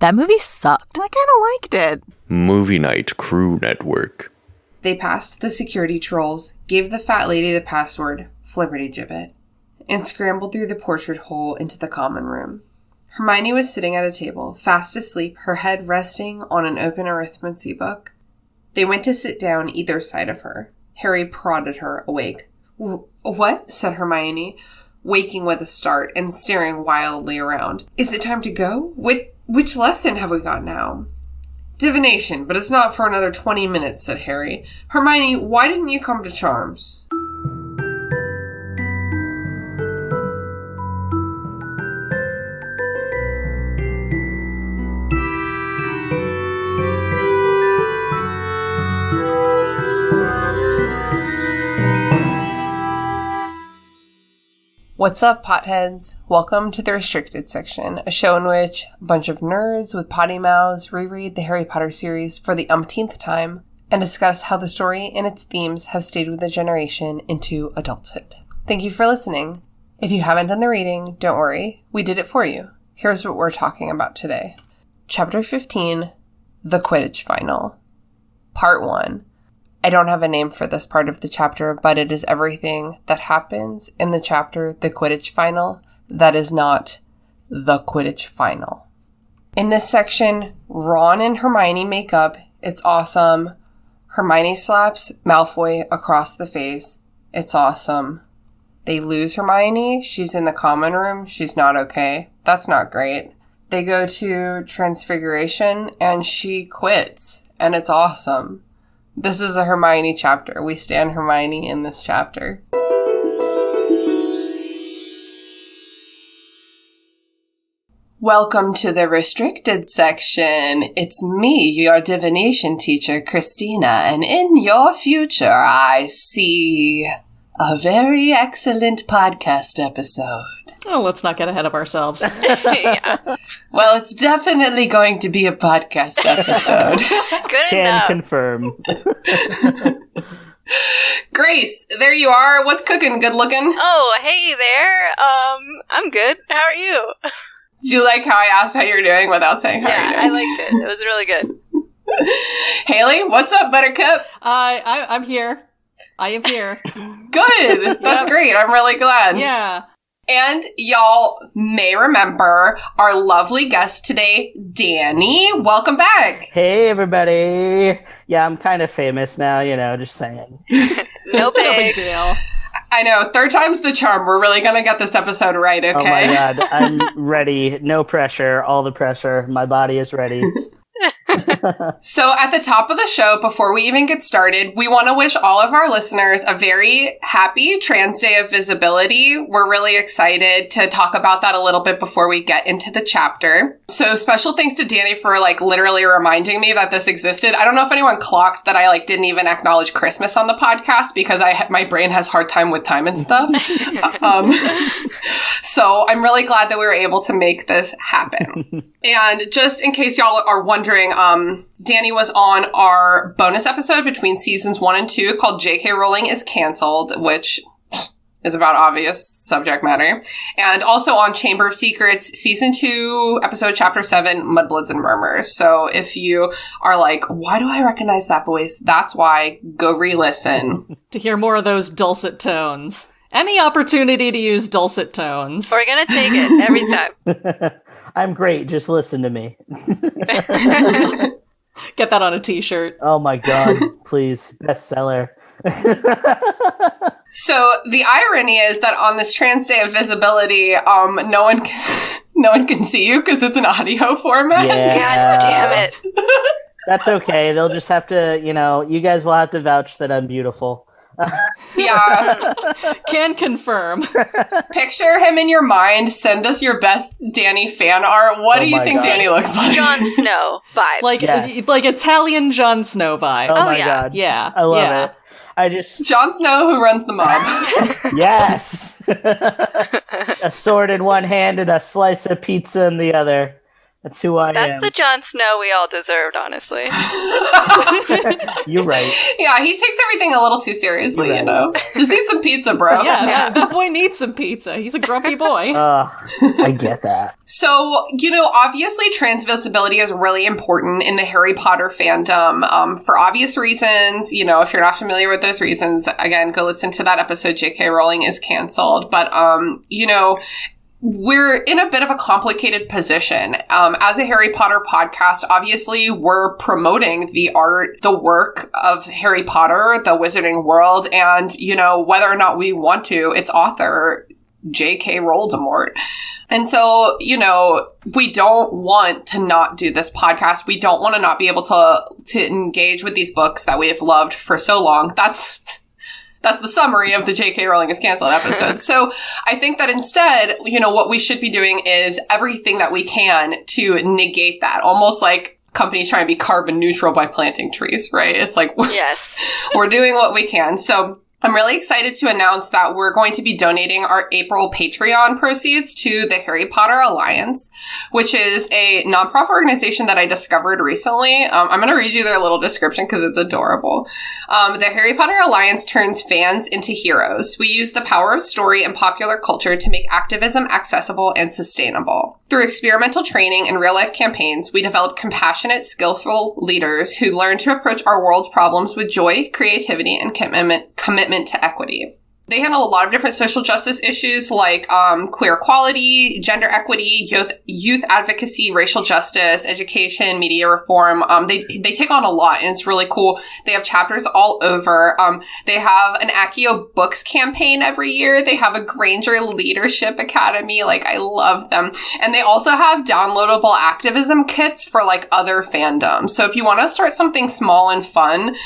That movie sucked. I kind of liked it. Movie Night Crew Network. They passed the security trolls, gave the fat lady the password, Flibbertigibbet, and scrambled through the portrait hole into the common room. Hermione was sitting at a table, fast asleep, her head resting on an open arithmancy book. They went to sit down either side of her. Harry prodded her awake. What? Said Hermione, waking with a start and staring wildly around. Is it time to go? Which lesson have we got now? Divination, but it's not for another 20 minutes, said Harry. Hermione, why didn't you come to Charms? What's up, potheads? Welcome to the Restricted Section, a show in which a bunch of nerds with potty mouths reread the Harry Potter series for the umpteenth time and discuss how the story and its themes have stayed with the generation into adulthood. Thank you for listening. If you haven't done the reading, don't worry, we did it for you. Here's what we're talking about today. Chapter 15, The Quidditch Final. Part 1. I don't have a name for this part of the chapter, but it is everything that happens in the chapter The Quidditch Final that is not the Quidditch Final. In this section, Ron and Hermione make up. It's awesome. Hermione slaps Malfoy across the face. It's awesome. They lose Hermione. She's in the common room. She's not okay. That's not great. They go to Transfiguration and she quits. And it's awesome. This is a Hermione chapter. We stand Hermione in this chapter. Welcome to the Restricted Section. It's me, your divination teacher, Christina, and in your future, I see a very excellent podcast episode. Oh, let's not get ahead of ourselves. Yeah. Well, it's definitely going to be a podcast episode. Good Can enough. confirm. Grace, there you are. What's cooking? Good looking? Oh, hey there. I'm good. How are you? Did you like how I asked how you're doing without saying how Yeah, you're I doing? liked it. It was really good. Haley, what's up, Buttercup? I'm here. I am here. Good. That's great. I'm really glad. Yeah. And y'all may remember our lovely guest today, Danny. Welcome back. Hey, everybody. Yeah, I'm kind of famous now, just saying. No No big big. deal. I know, third time's the charm. We're really going to get this episode right, okay? Oh my god, I'm ready. No pressure, all the pressure. My body is ready. So at the top of the show, before we even get started, we want to wish all of our listeners a very happy Trans Day of Visibility. We're really excited to talk about that a little bit before we get into the chapter. So special thanks to Danny for literally reminding me that this existed. I don't know if anyone clocked that I didn't even acknowledge Christmas on the podcast because my brain has hard time with time and stuff. So I'm really glad that we were able to make this happen. And just in case y'all are wondering, Danny was on our bonus episode between seasons 1 and 2 called J.K. Rowling is Cancelled, which is about obvious subject matter. And also on Chamber of Secrets, season 2, episode chapter 7, Mudbloods and Murmurs. So if you are like, why do I recognize that voice? That's why. Go re-listen. To hear more of those dulcet tones. Any opportunity to use dulcet tones. We're gonna take it every time. I'm great, just listen to me. Get that on a t-shirt. Oh my god, please. Bestseller. So the irony is that on this Trans Day of Visibility, no one can see you because it's an audio format. Yeah. God damn it. That's okay. They'll just have to, you guys will have to vouch that I'm beautiful. Yeah. Can confirm. Picture him in your mind. Send us your best Danny fan art. What Oh do you my think God. Danny looks like? Jon Snow vibes. Yes. Like Italian Jon Snow vibes. Oh my yeah. god. Yeah. I love yeah. it. I just, Jon Snow who runs the mob. yes. A sword in one hand and a slice of pizza in the other. That's who I am. That's the Jon Snow we all deserved, honestly. You're right. Yeah, he takes everything a little too seriously, You're you right. know? Just eat some pizza, bro. Yeah, that boy needs some pizza. He's a grumpy boy. I get that. So, obviously trans visibility is really important in the Harry Potter fandom for obvious reasons. If you're not familiar with those reasons, again, go listen to that episode, J.K. Rowling is canceled. But, we're in a bit of a complicated position. As a Harry Potter podcast, obviously we're promoting the art, the work of Harry Potter, the wizarding world, and, whether or not we want to, its author, J.K. Voldemort. And so, we don't want to not do this podcast. We don't want to not be able to engage with these books that we have loved for so long. That's the summary of the J.K. Rowling is canceled episode. So I think that instead, what we should be doing is everything that we can to negate that. Almost like companies trying to be carbon neutral by planting trees, right? It's like, Yes. we're doing what we can. So I'm really excited to announce that we're going to be donating our April Patreon proceeds to the Harry Potter Alliance, which is a nonprofit organization that I discovered recently. I'm going to read you their little description because it's adorable. The Harry Potter Alliance turns fans into heroes. We use the power of story and popular culture to make activism accessible and sustainable. Through experimental training and real-life campaigns, we develop compassionate, skillful leaders who learn to approach our world's problems with joy, creativity, and commitment to equity. They handle a lot of different social justice issues like queer equality, gender equity, youth advocacy, racial justice, education, media reform. They take on a lot, and it's really cool. They have chapters all over. They have an Accio Books campaign every year. They have a Granger Leadership Academy. Like, I love them. And they also have downloadable activism kits for like other fandoms. So if you want to start something small and fun,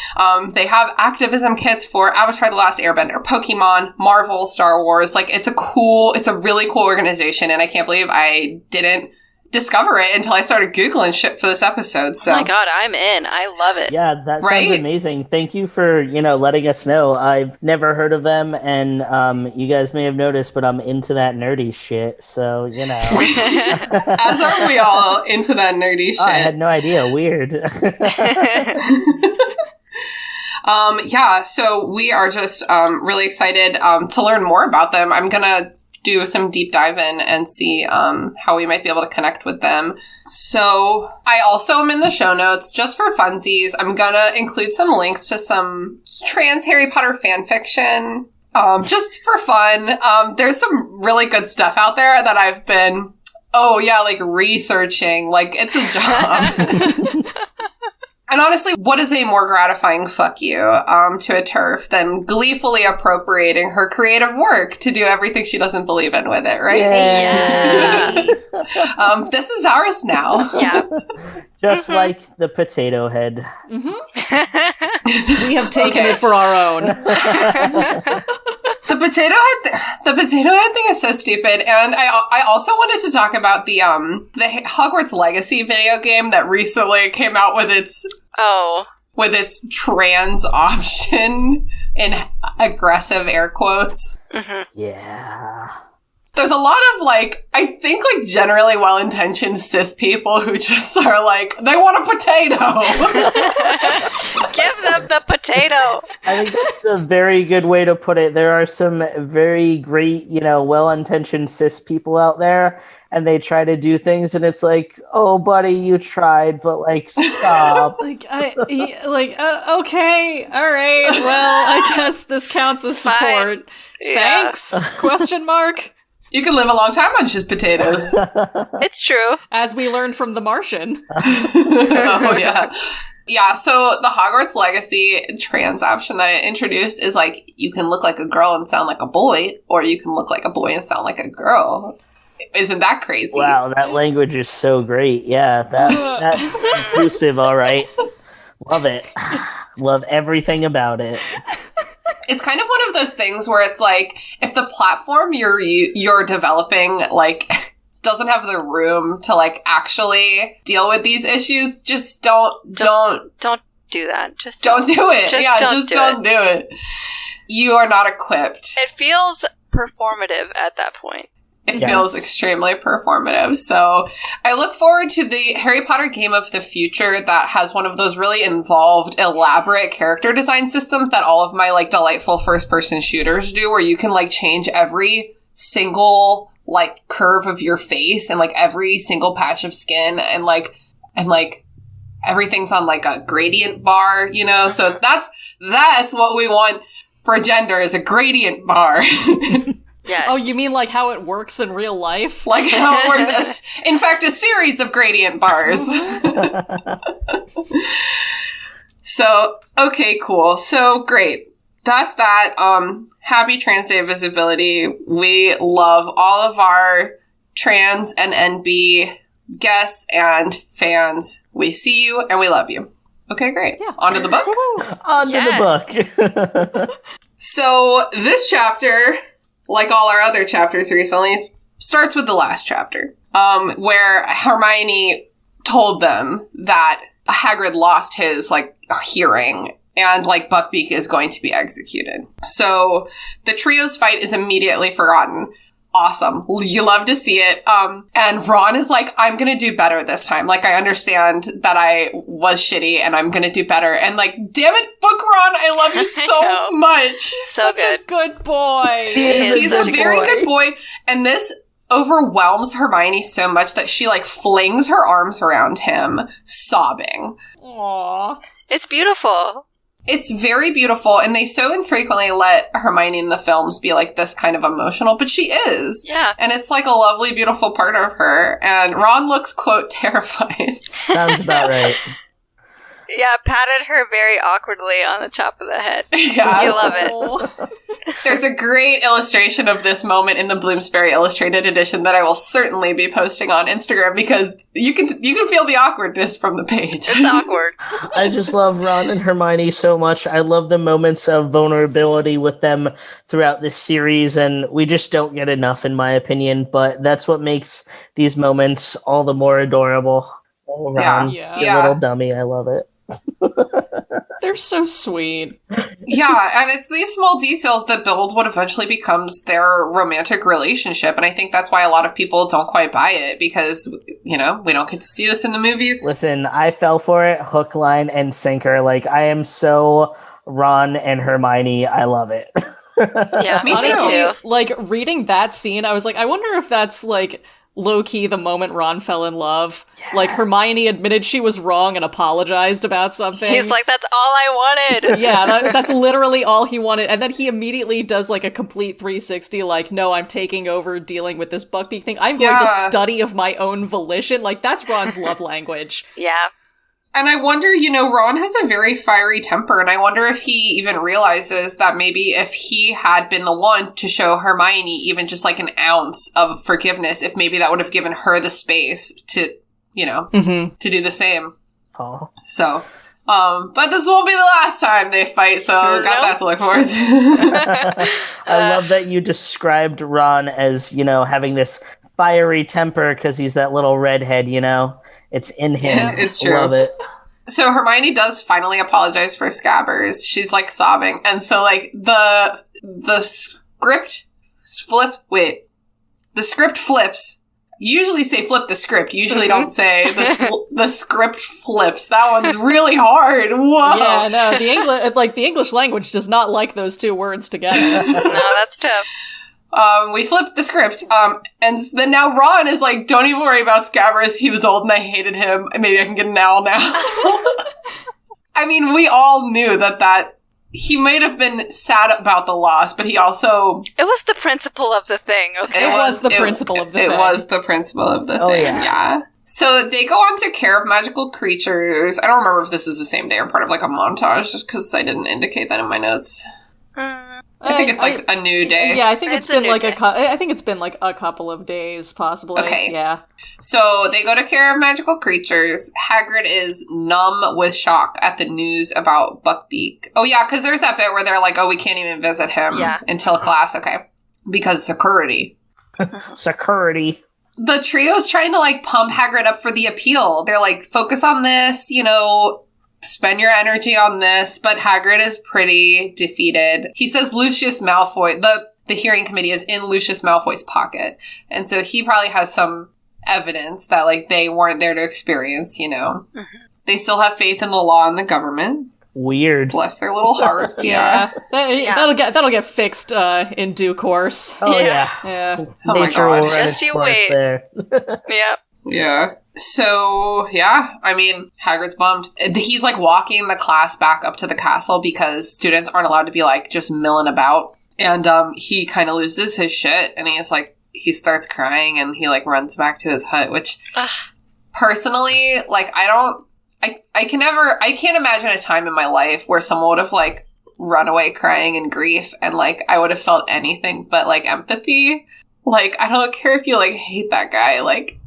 they have activism kits for Avatar: The Last Airbender, Pokemon, Marvel, Star Wars. Like, it's a really cool organization, and I can't believe I didn't discover it until I started Googling shit for this episode. So. Oh my god, I'm in. I love it. Yeah, that sounds Right? amazing. Thank you for, letting us know. I've never heard of them, and you guys may have noticed, but I'm into that nerdy shit, so, As are we all into that nerdy shit. I had no idea. Weird. So we are just really excited to learn more about them. I'm gonna do some deep dive in and see how we might be able to connect with them. So I also am in the show notes just for funsies. I'm gonna include some links to some trans Harry Potter fan fiction, just for fun. There's some really good stuff out there that I've been, researching. Like, it's a job. And honestly, what is a more gratifying fuck you to a TERF than gleefully appropriating her creative work to do everything she doesn't believe in with it, right? Yeah. This is ours now. Yeah. Just like the potato head. We have taken it for our own. The potato head thing is so stupid. And I also wanted to talk about the Hogwarts Legacy video game that recently came out with its trans option in aggressive air quotes. Mm-hmm. Yeah. There's a lot of, I think, generally well-intentioned cis people who just are they want a potato! Give them the potato! I think that's a very good way to put it. There are some very great, well-intentioned cis people out there, and they try to do things, and it's like, oh, buddy, you tried, but, stop. Okay, all right, well, I guess this counts as support. Fine. Yeah. Thanks? Question mark? You can live a long time on just potatoes. It's true. As we learned from The Martian. Oh, yeah. Yeah, so the Hogwarts Legacy trans option that I introduced is you can look like a girl and sound like a boy, or you can look like a boy and sound like a girl. Isn't that crazy? Wow, that language is so great. Yeah, that's inclusive, all right. Love it. Love everything about it. It's kind of one of those things where it's if the platform you're developing doesn't have the room to actually deal with these issues, just don't do that. Just don't do it. Just don't do it. You are not equipped. It feels performative at that point. It Yes. feels extremely performative. So I look forward to the Harry Potter game of the future that has one of those really involved, elaborate character design systems that all of my like delightful first-person shooters do, where you can like change every single like curve of your face and like every single patch of skin and like everything's on like a gradient bar, you know? So that's what we want for gender, is a gradient bar. Yes. Oh, you mean like how it works in real life? Like how it works. In fact, a series of gradient bars. So, okay, cool. So, great. That's that. Happy Trans Day of Visibility. We love all of our trans and NB guests and fans. We see you and we love you. Okay, great. Yeah. On to the book. On to the book. So, this chapter, like all our other chapters recently, starts with the last chapter, where Hermione told them that Hagrid lost his, like, hearing, and, like, Buckbeak is going to be executed. So, the trio's fight is immediately forgotten. Awesome. You love to see it. And Ron is like, I'm gonna do better this time. Like, I understand that I was shitty, and I'm gonna do better. And, like, damn it, Book Ron, I love you so much. So Such good. a good boy. He's a such a very boy. good boy, and this overwhelms Hermione so much that she, like, flings her arms around him, sobbing. Aww. It's beautiful. It's very beautiful, and they so infrequently let Hermione in the films be, like, this kind of emotional, but she is. Yeah. And it's, like, a lovely, beautiful part of her, and Ron looks, quote, terrified. Sounds about right. Yeah, patted her very awkwardly on the top of the head. Yeah. You love it. Oh. There's a great illustration of this moment in the Bloomsbury Illustrated edition that I will certainly be posting on Instagram, because you can feel the awkwardness from the page. It's awkward. I just love Ron and Hermione so much. I love the moments of vulnerability with them throughout this series, and we just don't get enough, in my opinion. But that's what makes these moments all the more adorable. Oh, Ron, Yeah. you Yeah. little dummy. I love it. They're so sweet. Yeah, and it's these small details that build what eventually becomes their romantic relationship, and I think that's why a lot of people don't quite buy it, because, you know, we don't get to see this in the movies. Listen, I fell for it, hook, line, and sinker. Like, I am so Ron and Hermione. I love it. Yeah, Me too. too. Like, reading that scene, I was like, I wonder if that's, like, low-key the moment Ron fell in love. Like, Hermione admitted she was wrong and apologized about something. He's like, that's all I wanted. Yeah, that's literally all he wanted. And then he immediately does, like, a complete 360, like, no, I'm taking over dealing with this Buckbeak thing. I'm going to Yeah. study of my own volition. Like, that's Ron's love language. Yeah. And I wonder, you know, Ron has a very fiery temper, and I wonder if he even realizes that maybe if he had been the one to show Hermione even just like an ounce of forgiveness, if maybe that would have given her the space to, you know, to do the same. Oh. So, but this won't be the last time they fight, so got that to look forward to. I love that you described Ron as, you know, having this fiery temper because he's that little redhead, you know? It's in him. Yeah, it's true. Love it. So Hermione does finally apologize for Scabbers. She's like sobbing, and so like the script flips. You usually say flip the script. You usually don't say the script flips. That one's really hard. Whoa. Yeah, no, the English language does not like those two words together. No, that's tough. We flipped the script. And then now Ron is like, don't even worry about Scabbers. He was old and I hated him. Maybe I can get an owl now. I mean, we all knew that he might have been sad about the loss, but he also... It was the principle of the thing, okay? It was the principle of the thing. It was the principle of the thing, yeah. So they go on to Care of Magical Creatures. I don't remember if this is the same day or part of like a montage, just because I didn't indicate that in my notes. I think it's like a new day. Yeah, I think it's It's a been new like day. I think it's been like a couple of days, possibly. Okay. Yeah. So they go to Care of Magical Creatures. Hagrid is numb with shock at the news about Buckbeak. Oh yeah, because there's that bit where they're like, oh, we can't even visit him until class. Okay. Because security. Security. The trio's trying to like pump Hagrid up for the appeal. They're like, focus on this, you know, spend your energy on this, but Hagrid is pretty defeated. He says Lucius Malfoy, the hearing committee is in Lucius Malfoy's pocket. And so he probably has some evidence that, like, they weren't there to experience, you know. Mm-hmm. They still have faith in the law and the government. Weird. Bless their little hearts, yeah. That'll get fixed in due course. Oh, yeah. Yeah. Oh my Nature God. will run Just its you course wait. there. Yep. Yeah. So, yeah, I mean, Hagrid's bummed. He's, like, walking the class back up to the castle because students aren't allowed to be, like, just milling about. And he kind of loses his shit, and he's, like, he starts crying, and he, like, runs back to his hut, which, personally, like, I can't imagine a time in my life where someone would have, like, run away crying in grief, and, like, I would have felt anything but, like, empathy. Like, I don't care if you, like, hate that guy, like...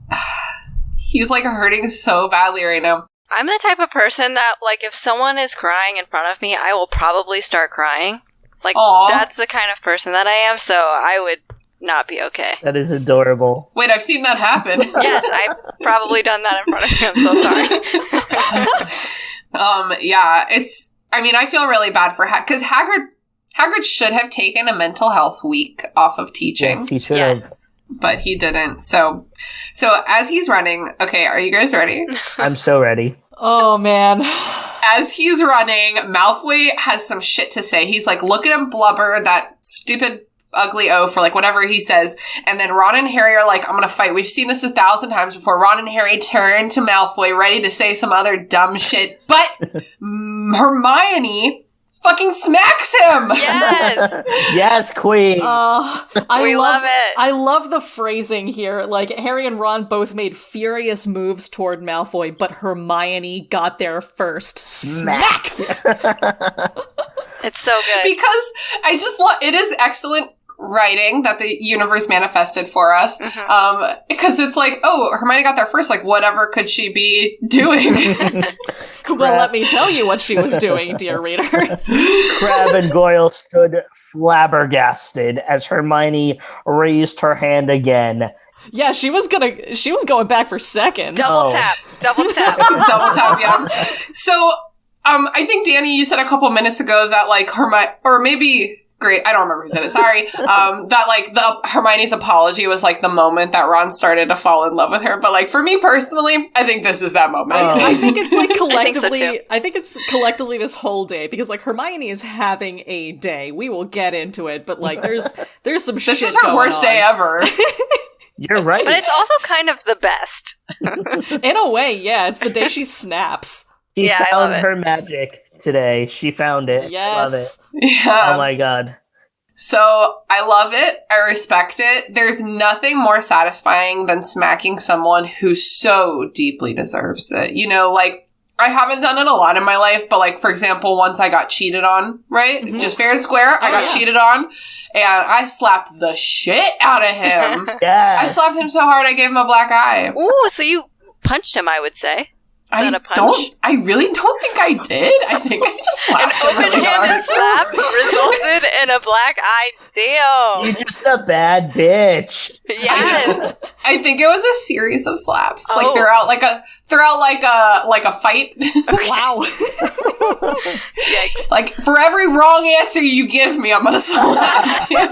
He's, like, hurting so badly right now. I'm the type of person that, like, if someone is crying in front of me, I will probably start crying. Like, Aww. That's the kind of person that I am, so I would not be okay. That is adorable. Wait, I've seen that happen. Yes, I've probably done that in front of you. I'm so sorry. Yeah, it's... I mean, I feel really bad for because Hagrid should have taken a mental health week off of teaching. Yes, he should have. Yes. But he didn't. So as he's running... Okay, are you guys ready? I'm so ready. Oh, man. As he's running, Malfoy has some shit to say. He's like, look at him blubber, that stupid ugly oaf, or like whatever he says. And then Ron and Harry are like, I'm gonna fight. We've seen this 1,000 times before. Ron and Harry turn to Malfoy, ready to say some other dumb shit. But Hermione fucking smacks him! Yes! Yes, Queen! We love it. I love the phrasing here. Like, Harry and Ron both made furious moves toward Malfoy, but Hermione got there first. Smack! It's so good. Because I just love... It is excellent writing that the universe manifested for us. Because it's like, oh, Hermione got there first. Like, whatever could she be doing? Well, let me tell you what she was doing, dear reader. Crabbe and Goyle stood flabbergasted as Hermione raised her hand again. Yeah, she was going back for seconds. Double tap. Double tap, yeah. So, I think, Danny, you said a couple minutes ago that, like, Hermione, or maybe... Great, I don't remember who said it, sorry. That, like, Hermione's apology was, like, the moment that Ron started to fall in love with her. But, like, for me personally, I think this is that moment. I think it's, like, collectively... I think it's collectively this whole day, because, like, Hermione is having a day. We will get into it, but, like, there's some shit This is her worst day ever. You're right. But it's also kind of the best. In a way, yeah. It's the day she snaps. She I love found it. her magic today. She found it. Yes. Love it. Yeah. Oh my god. So, I love it. I respect it. There's nothing more satisfying than smacking someone who so deeply deserves it. You know, like, I haven't done it a lot in my life, but, like, for example, once I got cheated on, right? Mm-hmm. Just fair and square, I got cheated on, and I slapped the shit out of him. Yes. I slapped him so hard I gave him a black eye. Ooh, so you punched him, I would say. Is that a punch? I really don't think I did. I think I just slapped him really Open-handed hard. slap resulted in a black eye. Damn. You're just a bad bitch. Yes. I think it was a series of slaps, Oh. like throughout like a fight. Wow. Yikes. Like, for every wrong answer you give me, I'm gonna slap you.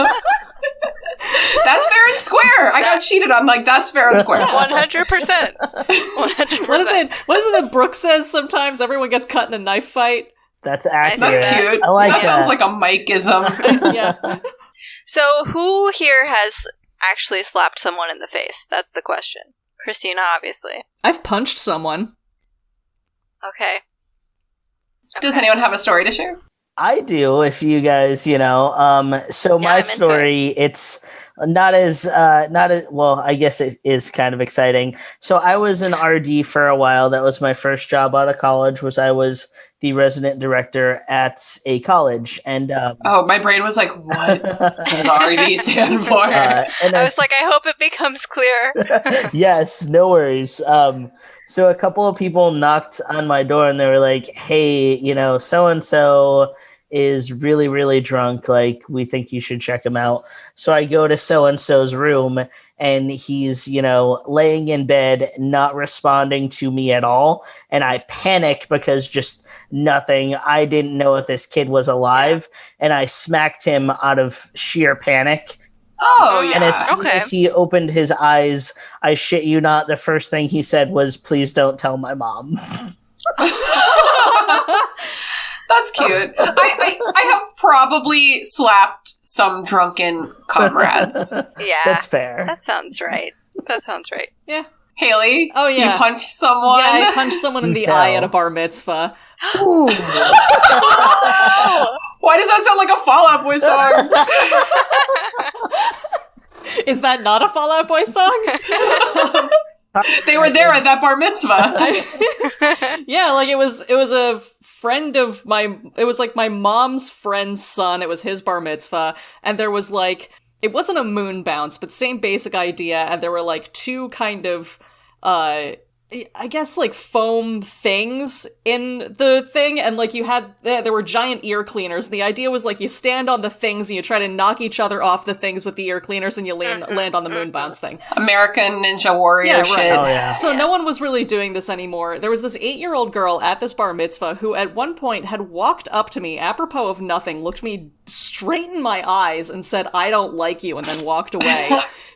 That's fair and square. I got cheated on. Like, that's fair and square. 100%. 100%. What is it that Brooke says sometimes? Everyone gets cut in a knife fight. That's accurate. That's cute. I like that. that. Sounds like a Mike-ism. Yeah. So, who here has actually slapped someone in the face? That's the question. Christina, obviously. I've punched someone. Okay. Does anyone have a story to share? I do, if you guys, so my I'm into story, it's not as well, I guess it is kind of exciting. So I was an RD for a while. That was my first job out of college, I was the resident director at a college. And my brain was like, what does RD stand for? and I was like, I hope it becomes clear. Yes, no worries. So a couple of people knocked on my door and they were like, hey, so-and-so, is really, really drunk. Like, we think you should check him out. So I go to so-and-so's room, and he's, laying in bed, not responding to me at all. And I panic because just nothing. I didn't know if this kid was alive, and I smacked him out of sheer panic. Oh, yeah. And as soon as he opened his eyes, I shit you not, the first thing he said was, "Please don't tell my mom." That's cute. I have probably slapped some drunken comrades. Yeah. That's fair. That sounds right. Yeah. Haley? Oh, yeah. You punched someone? Yeah, I punched someone in the eye at a bar mitzvah. Ooh. Why does that sound like a Fall Out Boy song? Is that not a Fall Out Boy song? They were there at that bar mitzvah. Yeah, like it was a friend of it was like my mom's friend's son. It was his bar mitzvah, and there was like, it wasn't a moon bounce, but same basic idea, and there were like two kind of I guess like foam things in the thing, and like there were giant ear cleaners, and the idea was like you stand on the things and you try to knock each other off the things with the ear cleaners, and you land on the moon bounce thing. American Ninja Warrior shit. Right. Oh, yeah. So no one was really doing this anymore. There was this 8-year-old girl at this bar mitzvah who at one point had walked up to me, apropos of nothing, looked me straight in my eyes and said, "I don't like you," and then walked away.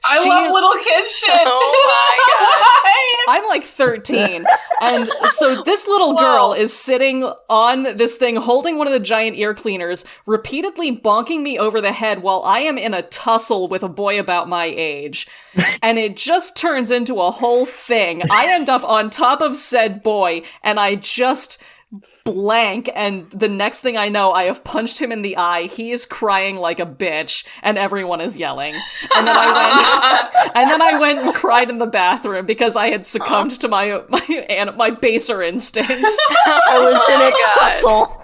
I love little kid shit. Oh my I'm like 13, and so this little girl is sitting on this thing holding one of the giant ear cleaners, repeatedly bonking me over the head while I am in a tussle with a boy about my age. And it just turns into a whole thing. I end up on top of said boy, and I just blank, and the next thing I know, I have punched him in the eye. He is crying like a bitch, and everyone is yelling. And then I went and cried in the bathroom because I had succumbed to my baser instincts. I was in a tussle.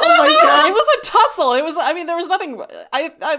Oh my god! It was a tussle. It was. I mean, there was nothing.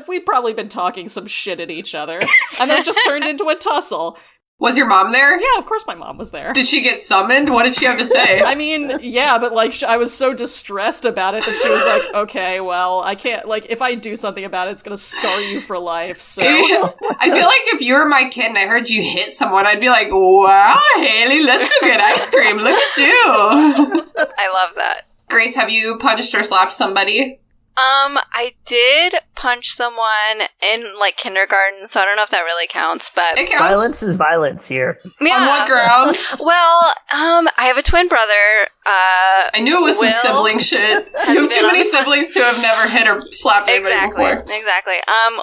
We'd probably been talking some shit at each other, and then it just turned into a tussle. Was your mom there? Yeah, of course my mom was there. Did she get summoned? What did she have to say? I mean, yeah, but like I was so distressed about it that she was like, "Okay, well, I can't, like, if I do something about it, it's gonna scar you for life." So I feel like if you were my kid and I heard you hit someone, I'd be like, "Wow, Haley, let's go get ice cream. Look at you." I love that. Grace, have you punched or slapped somebody? I did punch someone in like kindergarten, so I don't know if that really counts, but It counts. Violence is violence here. yeah. On what grounds? Well, I have a twin brother. I knew it was some Will sibling shit. has You have been too many on- siblings to have never hit or slapped anybody before. Exactly.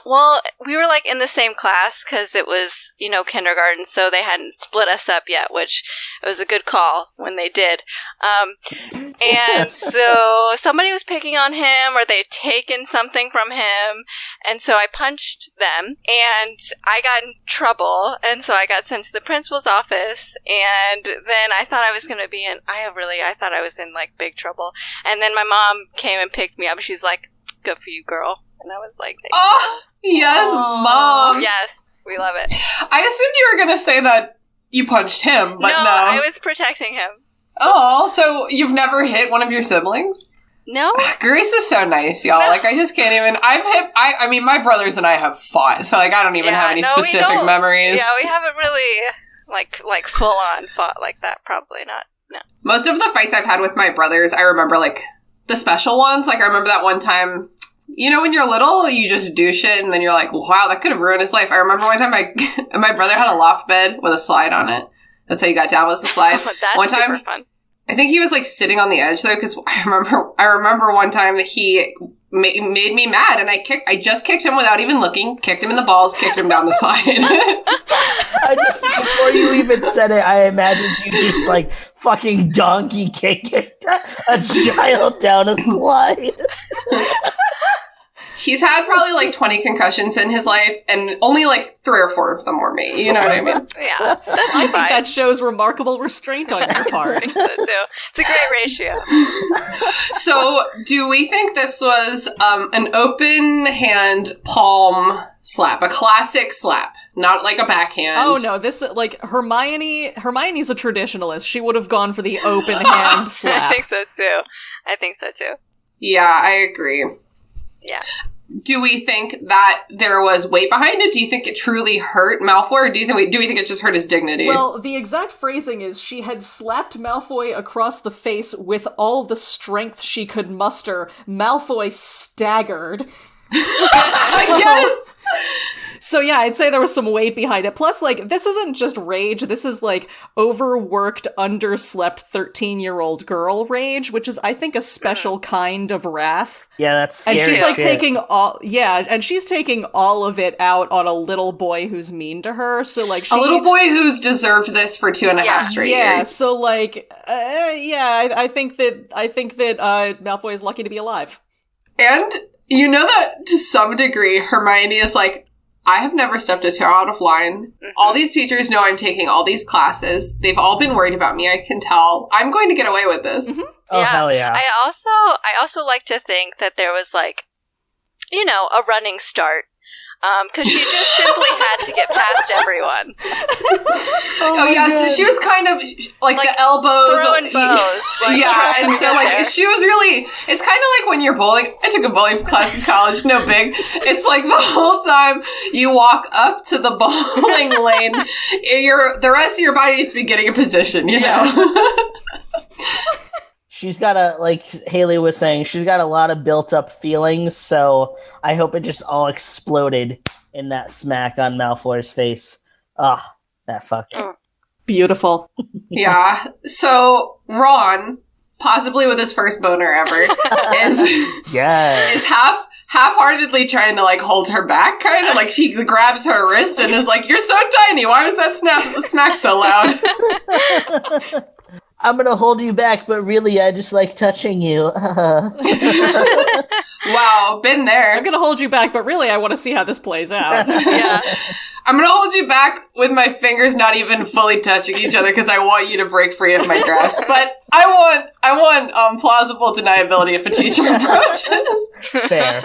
Well, we were like in the same class because it was, kindergarten, so they hadn't split us up yet, which it was a good call when they did. And so somebody was picking on him, or they'd taken something from him, and so I punched them, and I got in trouble, and so I got sent to the principal's office, and then I thought I was going to be I thought I was in like big trouble, and then my mom came and picked me up. She's like, "Good for you, girl," and I was like, Oh, yes, Mom. "Yes, we love it." I assumed you were going to say that you punched him, but no. I was protecting him. Oh, so you've never hit one of your siblings? No? Grace is so nice, y'all. No. Like, I just can't even. I mean, my brothers and I have fought, so, like, I don't even have any we specific don't. memories. Yeah, we haven't really, like full on fought like that. Probably not. No. Most of the fights I've had with my brothers, I remember, like, the special ones. Like, I remember that one time, when you're little, you just do shit, and then you're like, wow, that could have ruined his life. I remember one time my brother had a loft bed with a slide on it. That's how you got down, was the slide. That's one time, super fun. I think he was, like, sitting on the edge, though, because I remember one time that he made me mad, and I just kicked him without even looking, kicked him in the balls, kicked him down the slide. Before you even said it, I imagined you just, like, fucking donkey kicking a child down a slide. He's had probably, like, 20 concussions in his life, and only, like, 3 or 4 of them were me. You know what I mean? Yeah, that's I think fine. that shows remarkable restraint on your part. I think so too. It's a great ratio. So, do we think this was an open hand palm slap, a classic slap, not like a backhand? Oh no, this, like, Hermione's a traditionalist. She would have gone for the open hand slap. I think so too. Yeah, I agree. Yeah. Do we think that there was weight behind it? Do you think it truly hurt Malfoy, or do we think it just hurt his dignity? Well, the exact phrasing is she had slapped Malfoy across the face with all the strength she could muster. Malfoy staggered. Yes! So yeah, I'd say there was some weight behind it. Plus, like, this isn't just rage, this is, like, overworked, underslept 13-year-old girl rage, which is, I think, a special kind of wrath. Yeah, that's scary. And she's, like, shit. she's taking all of it out on a little boy who's mean to her, so, like, a little boy who's deserved this for 2.5 straight years. Yeah, so, like, I think that Malfoy is lucky to be alive. And you know that, to some degree, Hermione is like, I have never stepped a toe out of line. All these teachers know I'm taking all these classes. They've all been worried about me, I can tell. I'm going to get away with this. Mm-hmm. Oh, hell yeah. I also like to think that there was, like, a running start. Because she just simply had to get past everyone. Oh yeah, so she was kind of like the elbows. Throwing bows. And so, like, she was really, it's kind of like when you're bowling. I took a bowling class in college, no big. It's like the whole time you walk up to the bowling lane, the rest of your body needs to be getting a position, you know? She's got like Haley was saying, she's got a lot of built up feelings, so I hope it just all exploded in that smack on Malfoy's face. That fucker. Beautiful. Yeah. So Ron, possibly with his first boner ever, is half-heartedly trying to, like, hold her back, kind of like she grabs her wrist and is like, "You're so tiny. Why was that smack so loud?" I'm gonna hold you back, but really, I just like touching you. Wow, been there. I'm gonna hold you back, but really, I want to see how this plays out. Yeah. I'm gonna hold you back with my fingers not even fully touching each other because I want you to break free of my grasp. But I want plausible deniability if a teacher approaches. Fair.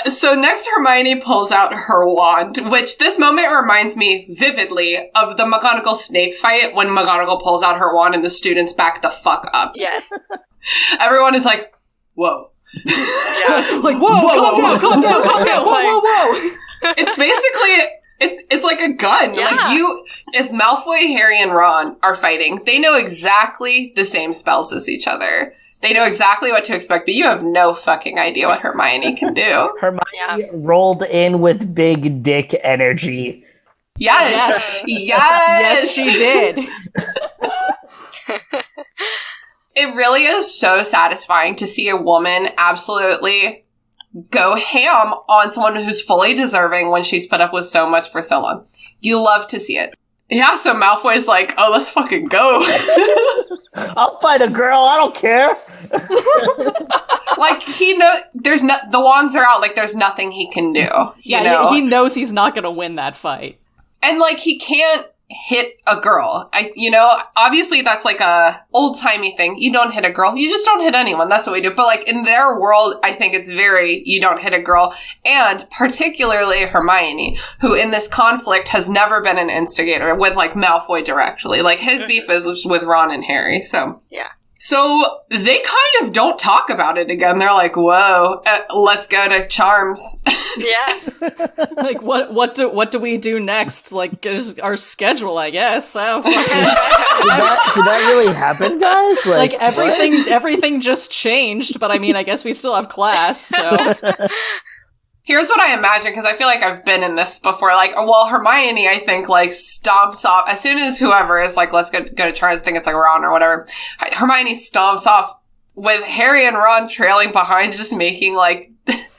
So next, Hermione pulls out her wand, which this moment reminds me vividly of the McGonagall-Snape fight when McGonagall pulls out her wand and the students back the fuck up. Yes. Everyone is like, whoa. Yeah. Like, whoa, calm down, whoa. It's basically, it's like a gun. Yeah. Like, if Malfoy, Harry, and Ron are fighting, they know exactly the same spells as each other. They know exactly what to expect, but you have no fucking idea what Hermione can do. Hermione rolled in with big dick energy. Yes. Yes, she did. It really is so satisfying to see a woman absolutely go ham on someone who's fully deserving when she's put up with so much for so long. You love to see it. Yeah, so Malfoy's like, "Oh, let's fucking go." I'll fight a girl, I don't care. Like, he knows the wands are out, like, there's nothing he can do. You know? He knows he's not gonna win that fight. And, like, he can't hit a girl. Obviously that's like a old-timey thing. You don't hit a girl. You just don't hit anyone. That's what we do. But, like, in their world, I think it's very, you don't hit a girl. And particularly Hermione, who in this conflict has never been an instigator with, like, Malfoy directly. Like, his beef is with Ron and Harry. So, yeah. So they kind of don't talk about it again. They're like, "Whoa, let's go to Charms." Yeah. Like, what do we do next? Like, is our schedule, I guess. Oh, fucking. Did that really happen, guys? Like everything just changed, but I mean, I guess we still have class, so. Here's what I imagine, because I feel like I've been in this before. Like, well, Hermione, I think, like, stomps off. As soon as whoever is like, "Let's go to Charles," I think it's like Ron or whatever. Hermione stomps off with Harry and Ron trailing behind, just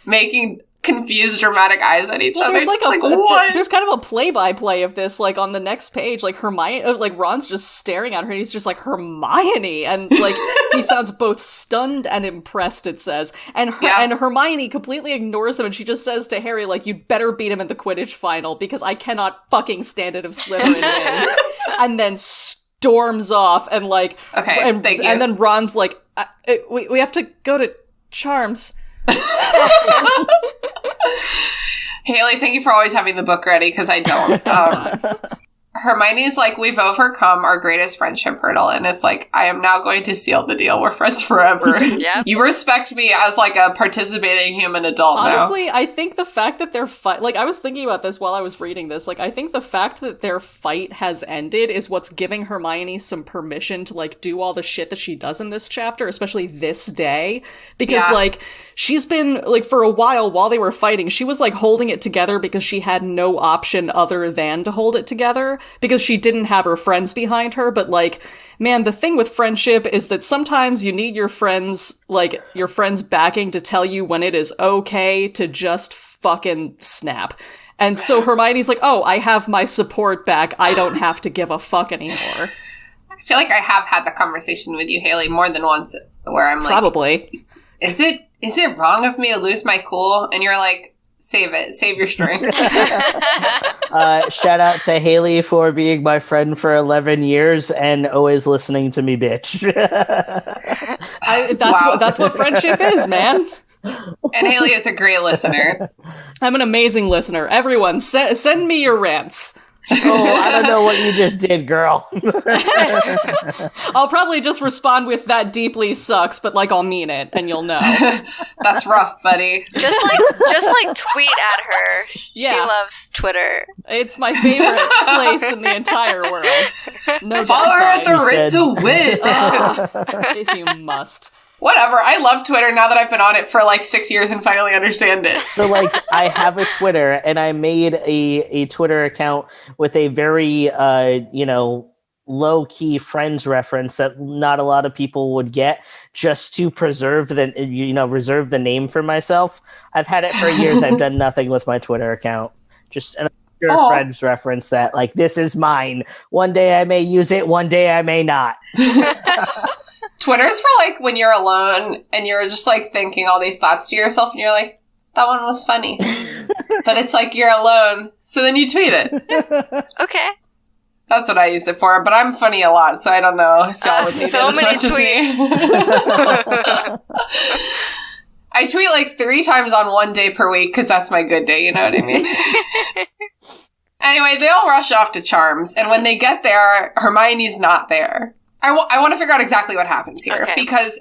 making confused, dramatic eyes at each other. There's like, what? There's kind of a play-by-play of this, like, on the next page. Like, Hermione, like, Ron's just staring at her, and he's just like, "Hermione!" And, like, he sounds both stunned and impressed, it says. And Hermione completely ignores him, and she just says to Harry, like, "You'd better beat him in the Quidditch final, because I cannot fucking stand it if Slytherin wins." And then storms off, and, like... Okay, thank you. And then Ron's like, we have to go to Charms." Haley, thank you for always having the book ready, because I don't. Hermione's like, we've overcome our greatest friendship hurdle, and it's like, I am now going to seal the deal. We're friends forever. Yeah. You respect me as like a participating human adult Honestly, now. I think the fact that their fight, like, I was thinking about this while I was reading this, like, I think the fact that their fight has ended is what's giving Hermione some permission to, like, do all the shit that she does in this chapter, especially this day, because, like, she's been, like, for a while they were fighting, she was, like, holding it together because she had no option other than to hold it together, because she didn't have her friends behind her, but, like, man, the thing with friendship is that sometimes you need your friends, like, your friends backing to tell you when it is okay to just fucking snap. And so Hermione's like, oh, I have my support back, I don't have to give a fuck anymore. I feel like I have had the conversation with you, Haley, more than once, where I'm like, Probably. Is it wrong of me to lose my cool? And you're like, save it. Save your strength. Shout out to Haley for being my friend for 11 years and always listening to me, bitch. That's what friendship is, man. And Haley is a great listener. I'm an amazing listener. Everyone, send me your rants. Oh, I don't know what you just did, girl. I'll probably just respond with that deeply sucks, but like I'll mean it, and you'll know. That's rough, buddy. Just like tweet at her. Yeah. She loves Twitter. It's my favorite place in the entire world. No Follow her at downside. the Rit to Wit. If you must. Whatever. I love Twitter now that I've been on it for like 6 years and finally understand it. So, like, I have a Twitter, and I made a Twitter account with a very, low-key friends reference that not a lot of people would get, just to reserve the name for myself. I've had it for years. I've done nothing with my Twitter account. Just an obscure friends reference that, like, this is mine. One day I may use it, one day I may not. Twitter's for like when you're alone and you're just like thinking all these thoughts to yourself and you're like, that one was funny. But it's like you're alone, so then you tweet it. Okay. That's what I use it for, but I'm funny a lot, so I don't know if y'all would need so it as many much as me. I tweet like 3 times on one day per week because that's my good day, you know what I mean? Anyway, they all rush off to Charms, and when they get there, Hermione's not there. I want to figure out exactly what happens here. Okay. Because,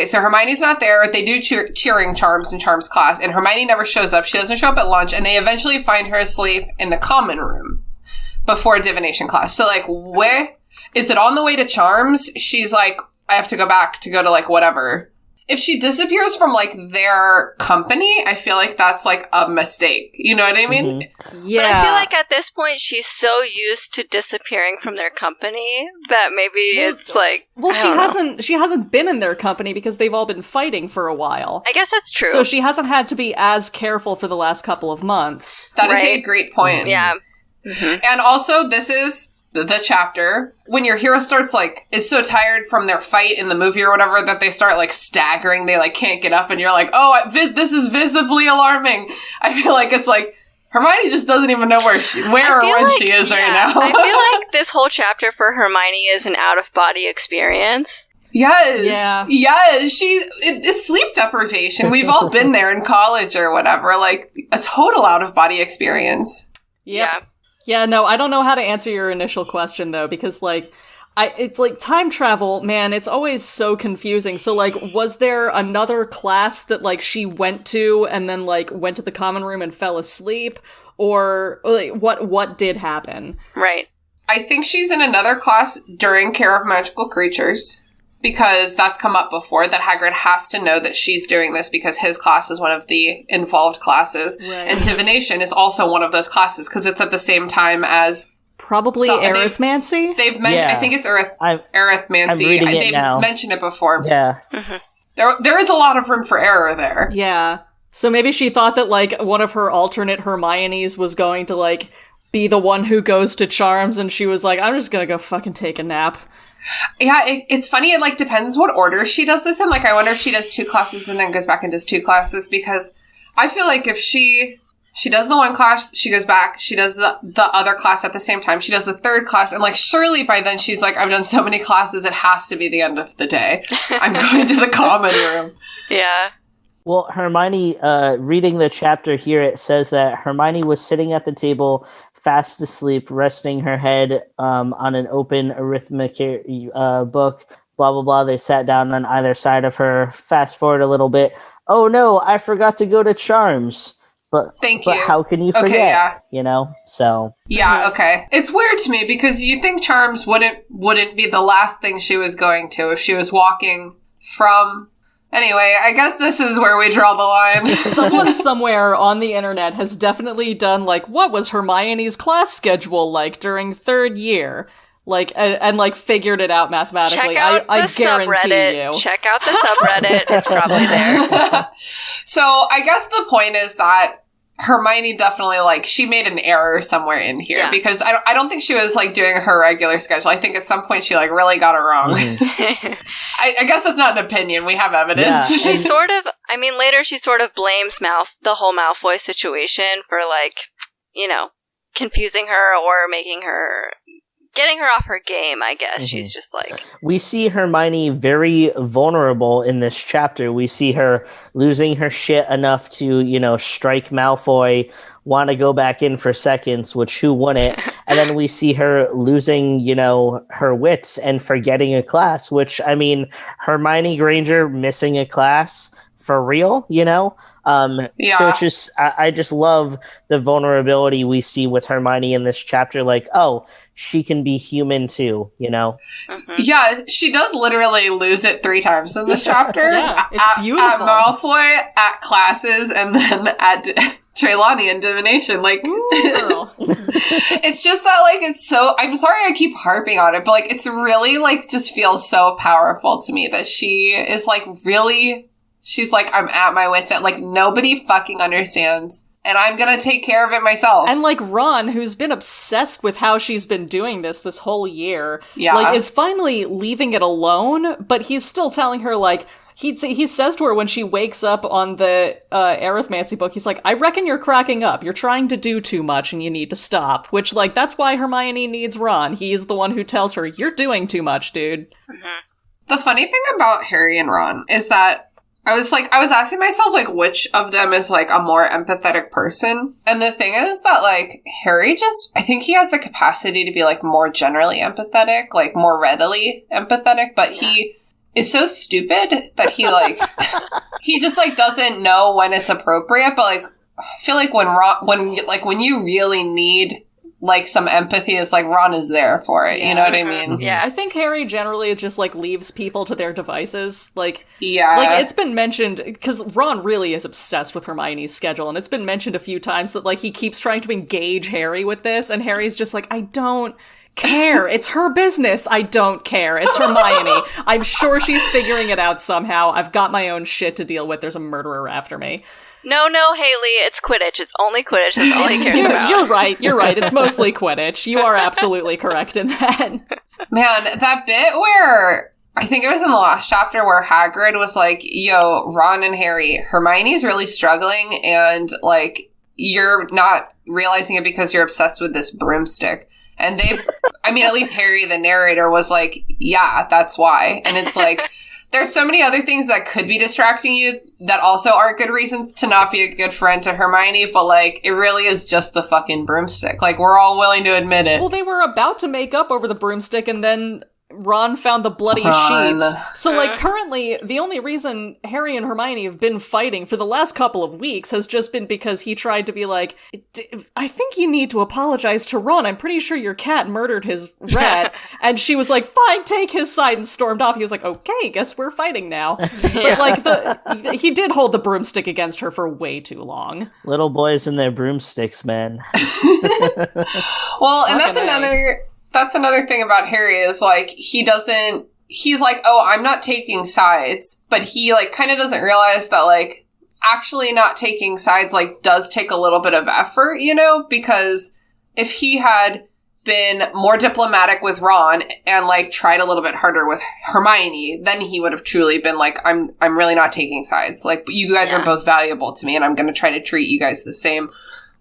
so Hermione's not there. They do cheering Charms in Charms class, and Hermione never shows up. She doesn't show up at lunch, and they eventually find her asleep in the common room before divination class. So, like, where is it on the way to Charms? She's like, I have to go back to go to, like, whatever. If she disappears from, like, their company, I feel like that's, like, a mistake. You know what I mean? Mm-hmm. Yeah. But I feel like at this point she's so used to disappearing from their company that maybe it's like, Well, I don't know. she hasn't been in their company because they've all been fighting for a while. I guess that's true. So she hasn't had to be as careful for the last couple of months. That is a Right. great point. Yeah. And also, this is the chapter when your hero starts, like, is so tired from their fight in the movie or whatever that they start, like, staggering. They, like, can't get up, and you're like, oh, this is visibly alarming. I feel like it's like, Hermione just doesn't even know where or when she is right now. I feel like this whole chapter for Hermione is an out-of-body experience. Yes. Yeah. Yes. It's sleep deprivation. We've all been there in college or whatever. Like, a total out-of-body experience. Yep. Yeah, no, I don't know how to answer your initial question, though, because, like, it's like time travel, man, it's always so confusing. So, like, was there another class that, like, she went to and then, like, went to the common room and fell asleep? Or, like, what did happen? Right. I think she's in another class during Care of Magical Creatures. Because that's come up before, that Hagrid has to know that she's doing this because his class is one of the involved classes. Right. And divination is also one of those classes because it's at the same time as... Probably arithmancy? They've mentioned... Yeah. I think it's I'm arithmancy. reading it They've now. mentioned it before. Yeah. There is a lot of room for error there. Yeah. So maybe she thought that, like, one of her alternate Hermiones was going to, like, be the one who goes to Charms, and she was like, I'm just gonna go fucking take a nap. Yeah, it's funny. It, like, depends what order she does this in. Like, I wonder if she does 2 classes and then goes back and does 2 classes, because I feel like if she does the one class, she goes back, she does the other class at the same time, she does the 3rd class, and, like, surely by then she's like, I've done so many classes, it has to be the end of the day. I'm going to the common room. Yeah. Well, Hermione, reading the chapter here, it says that Hermione was sitting at the table fast asleep, resting her head on an open arithmetic book. Blah, blah, blah. They sat down on either side of her. Fast forward a little bit. Oh, no, I forgot to go to Charms. But how can you forget? Okay, yeah. You know, so yeah, okay. It's weird to me because you think Charms wouldn't be the last thing she was going to if she was walking from. Anyway, I guess this is where we draw the line. Someone somewhere on the internet has definitely done, like, what was Hermione's class schedule like during third year? Like, and like, figured it out mathematically. Check out I the guarantee subreddit. you. Check out the subreddit. It's probably there. So, I guess the point is that Hermione definitely, like, she made an error somewhere in here because I don't think she was, like, doing her regular schedule. I think at some point she, like, really got it wrong. Mm-hmm. I guess that's not an opinion. We have evidence. Yeah. She later she sort of blames the whole Malfoy situation for, like, you know, confusing her or getting her off her game, I guess. Mm-hmm. She's just like... We see Hermione very vulnerable in this chapter. We see her losing her shit enough to, you know, strike Malfoy, want to go back in for seconds, which who wouldn't? And then we see her losing, you know, her wits and forgetting a class, which, I mean, Hermione Granger missing a class for real, you know? So it's just, I just love the vulnerability we see with Hermione in this chapter. Like, oh, she can be human too, you know? Mm-hmm. Yeah, she does literally lose it 3 times in this chapter. Yeah, it's beautiful. At Malfoy, at classes, and then at Trelawney and Divination. Like, it's just that, like, it's so... I'm sorry I keep harping on it, but, like, it's really, like, just feels so powerful to me that she is, like, really... She's like, I'm at my wit's end. Like, nobody fucking understands. And I'm gonna take care of it myself. And, like, Ron, who's been obsessed with how she's been doing this whole year, yeah. like, is finally leaving it alone, but he's still telling her, like, he says to her when she wakes up on the arithmancy book, he's like, I reckon you're cracking up. You're trying to do too much and you need to stop. Which, like, that's why Hermione needs Ron. He's the one who tells her, you're doing too much, dude. Mm-hmm. The funny thing about Harry and Ron is that I was asking myself, like, which of them is, like, a more empathetic person? And the thing is that, like, Harry I think he has the capacity to be, like, more generally empathetic, like, more readily empathetic, but he is so stupid that he, like, he just, like, doesn't know when it's appropriate, but, like, I feel like when you really need... like, some empathy, it's like Ron is there for it, you know what I mean? Yeah. I think Harry generally just, like, leaves people to their devices. Like, yeah. Like, it's been mentioned, because Ron really is obsessed with Hermione's schedule, and it's been mentioned a few times that, like, he keeps trying to engage Harry with this, and Harry's just like, I don't care. It's her business. I don't care. It's Hermione. I'm sure she's figuring it out somehow. I've got my own shit to deal with. There's a murderer after me. No, Haley, it's Quidditch. It's only Quidditch. That's all he cares about. You're right. It's mostly Quidditch. You are absolutely correct in that. Man, that bit where, I think it was in the last chapter where Hagrid was like, yo, Ron and Harry, Hermione's really struggling and, like, you're not realizing it because you're obsessed with this broomstick. And at least Harry, the narrator, was like, yeah, that's why. And it's like... There's so many other things that could be distracting you that also aren't good reasons to not be a good friend to Hermione, but, like, it really is just the fucking broomstick. Like, we're all willing to admit it. Well, they were about to make up over the broomstick, and then Ron found the bloody sheets. So, like, currently, the only reason Harry and Hermione have been fighting for the last couple of weeks has just been because he tried to be like, I think you need to apologize to Ron. I'm pretty sure your cat murdered his rat. And she was like, fine, take his side, and stormed off. He was like, okay, guess we're fighting now. But, like, he did hold the broomstick against her for way too long. Little boys and their broomsticks, man. Well, and that's another thing about Harry is, like, he's like, oh, I'm not taking sides, but he, like, kind of doesn't realize that, like, actually not taking sides, like, does take a little bit of effort, you know, because if he had been more diplomatic with Ron and, like, tried a little bit harder with Hermione, then he would have truly been like, I'm really not taking sides. Like, you guys are both valuable to me, and I'm going to try to treat you guys the same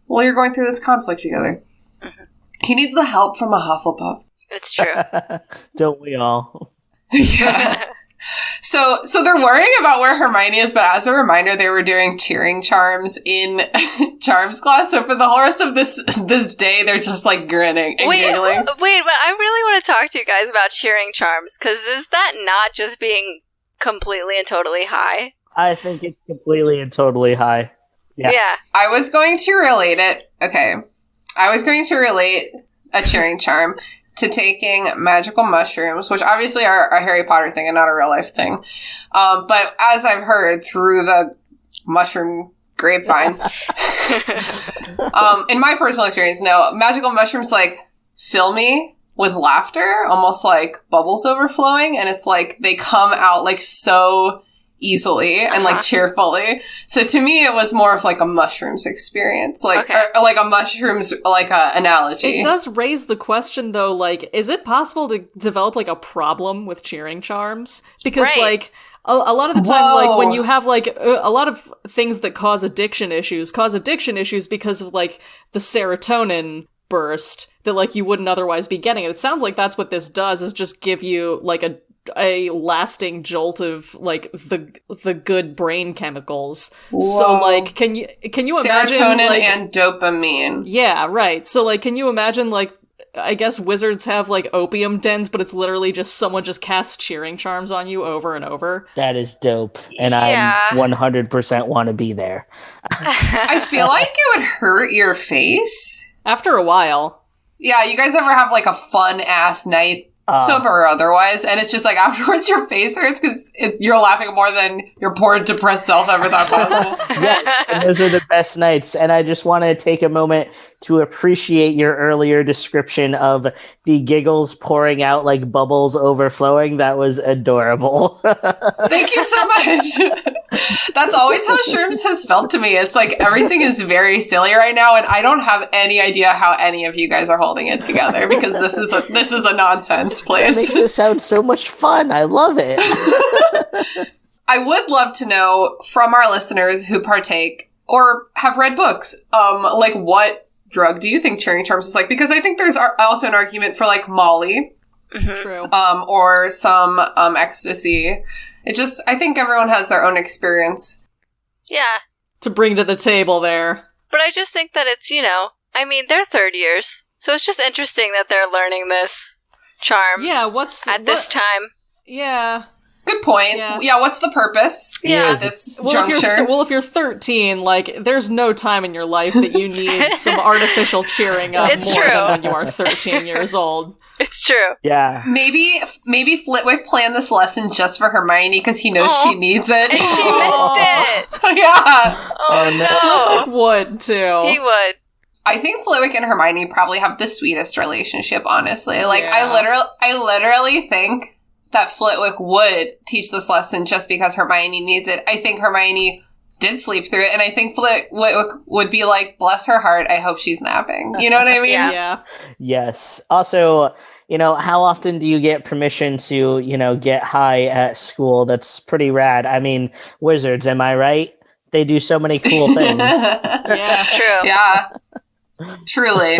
while you're going through this conflict together. Mm-hmm. He needs the help from a Hufflepuff. It's true. Don't we all? Yeah. So they're worrying about where Hermione is, but as a reminder, they were doing cheering charms in charms class. So for the whole rest of this day, they're just like grinning and giggling. Wait, but I really want to talk to you guys about cheering charms, because is that not just being completely and totally high? I think it's completely and totally high. Yeah. I was going to relate it. Okay. I was going to relate a cheering charm to taking magical mushrooms, which obviously are a Harry Potter thing and not a real life thing. But as I've heard through the mushroom grapevine, in my personal experience, no, magical mushrooms like fill me with laughter, almost like bubbles overflowing. And it's like they come out like so easily and like cheerfully. So to me, it was more of like a mushrooms experience, like or like a mushrooms like a analogy. It does raise the question though, like, is it possible to develop like a problem with cheering charms? Because like a lot of the time, like when you have like a lot of things that cause addiction issues because of like the serotonin burst that like you wouldn't otherwise be getting. And it sounds like that's what this does, is just give you like a lasting jolt of like the good brain chemicals. Whoa. So like can you imagine serotonin like, and dopamine? Yeah, right. So like can you imagine like I guess wizards have like opium dens, but it's literally just someone just casts cheering charms on you over and over. That is dope, and I 100% want to be there. I feel like it would hurt your face after a while. Yeah, you guys ever have like a fun ass night? Sober or otherwise, and it's just like afterwards your face hurts because you're laughing more than your poor depressed self ever thought possible. Yes, and those are the best nights. And I just want to take a moment to appreciate your earlier description of the giggles pouring out like bubbles overflowing. That was adorable. Thank you so much. That's always how Shrooms has felt to me. It's like everything is very silly right now, and I don't have any idea how any of you guys are holding it together, because this is a nonsense place. It makes it sound so much fun. I love it. I would love to know from our listeners who partake or have read books, like what drug do you think cheering charms is like? Because I think there's also an argument for like Molly, True, or some ecstasy. I think everyone has their own experience. Yeah. To bring to the table there. But I just think that it's, I mean, they're third years, so it's just interesting that they're learning this charm. Yeah, this time. Yeah. Good point. Yeah, what's the purpose? Yeah. At this juncture? If you're 13, like, there's no time in your life that you need some artificial cheering up it's more true. than when you are 13 years old. It's true. Yeah. Maybe Flitwick planned this lesson just for Hermione because he knows she needs it. And she missed it. Yeah. Oh, no. Would, too. He would. I think Flitwick and Hermione probably have the sweetest relationship, honestly. Like, I literally think that Flitwick would teach this lesson just because Hermione needs it. I think Hermione did sleep through it, and I think Flitwick would be like, bless her heart, I hope she's napping. You know what I mean? Yeah. Yes. Also, how often do you get permission to, get high at school? That's pretty rad. I mean, wizards, am I right? They do so many cool things. Yeah, that's true. Yeah. Truly.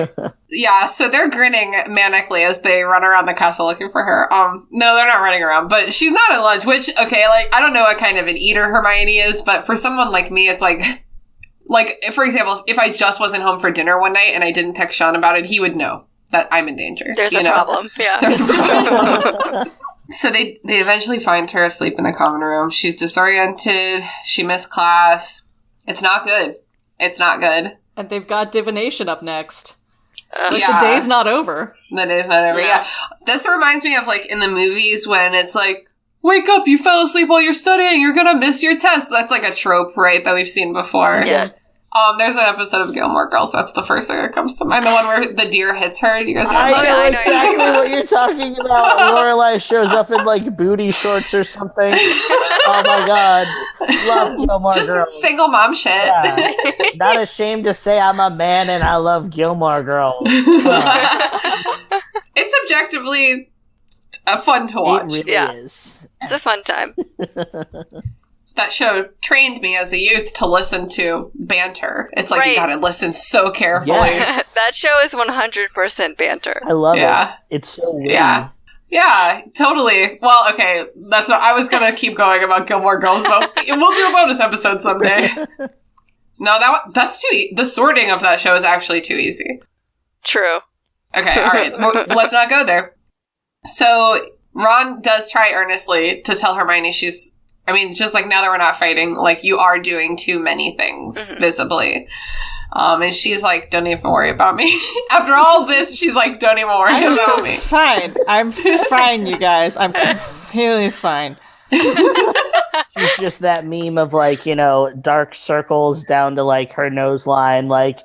Yeah, so they're grinning manically as they run around the castle looking for her. No, they're not running around, but she's not at lunch, which, okay, like, I don't know what kind of an eater Hermione is, but for someone like me, it's like, for example, if I just wasn't home for dinner one night and I didn't text Sean about it, he would know that I'm in danger. There's a problem. Yeah. There's a problem. So they eventually find her asleep in the common room. She's disoriented. She missed class. It's not good. It's not good. And they've got divination up next. The day's not over. The day's not over, yeah. This reminds me of, like, in the movies when it's like, wake up, you fell asleep while you're studying, you're gonna miss your test. That's like a trope, right, that we've seen before. Yeah. There's an episode of Gilmore Girls, that's the first thing that comes to mind. The one where the deer hits her. Do you guys know? I know exactly what you're talking about. Lorelai shows up in, like, booty shorts or something. Oh my god. Love Gilmore Just Girls. single mom shit. Yeah. Not ashamed to say I'm a man and I love Gilmore Girls. It's objectively fun to watch. It really is. It's a fun time. That show trained me as a youth to listen to banter. It's like you gotta listen so carefully. Yes. That show is 100% banter. I love it. It's so weird. Yeah. Yeah, totally. Well, okay, that's what I was gonna keep going about Gilmore Girls, but we'll do a bonus episode someday. No, that's too the sorting of that show is actually too easy. True. Okay, all right, let's not go there. So Ron does try earnestly to tell Hermione just like, now that we're not fighting, like, you are doing too many things, visibly. And she's like, don't even worry about me. After all this, she's like, don't even worry about me. Fine. I'm fine, you guys. I'm completely fine. She's just that meme of, like, dark circles down to, like, her nose line, like,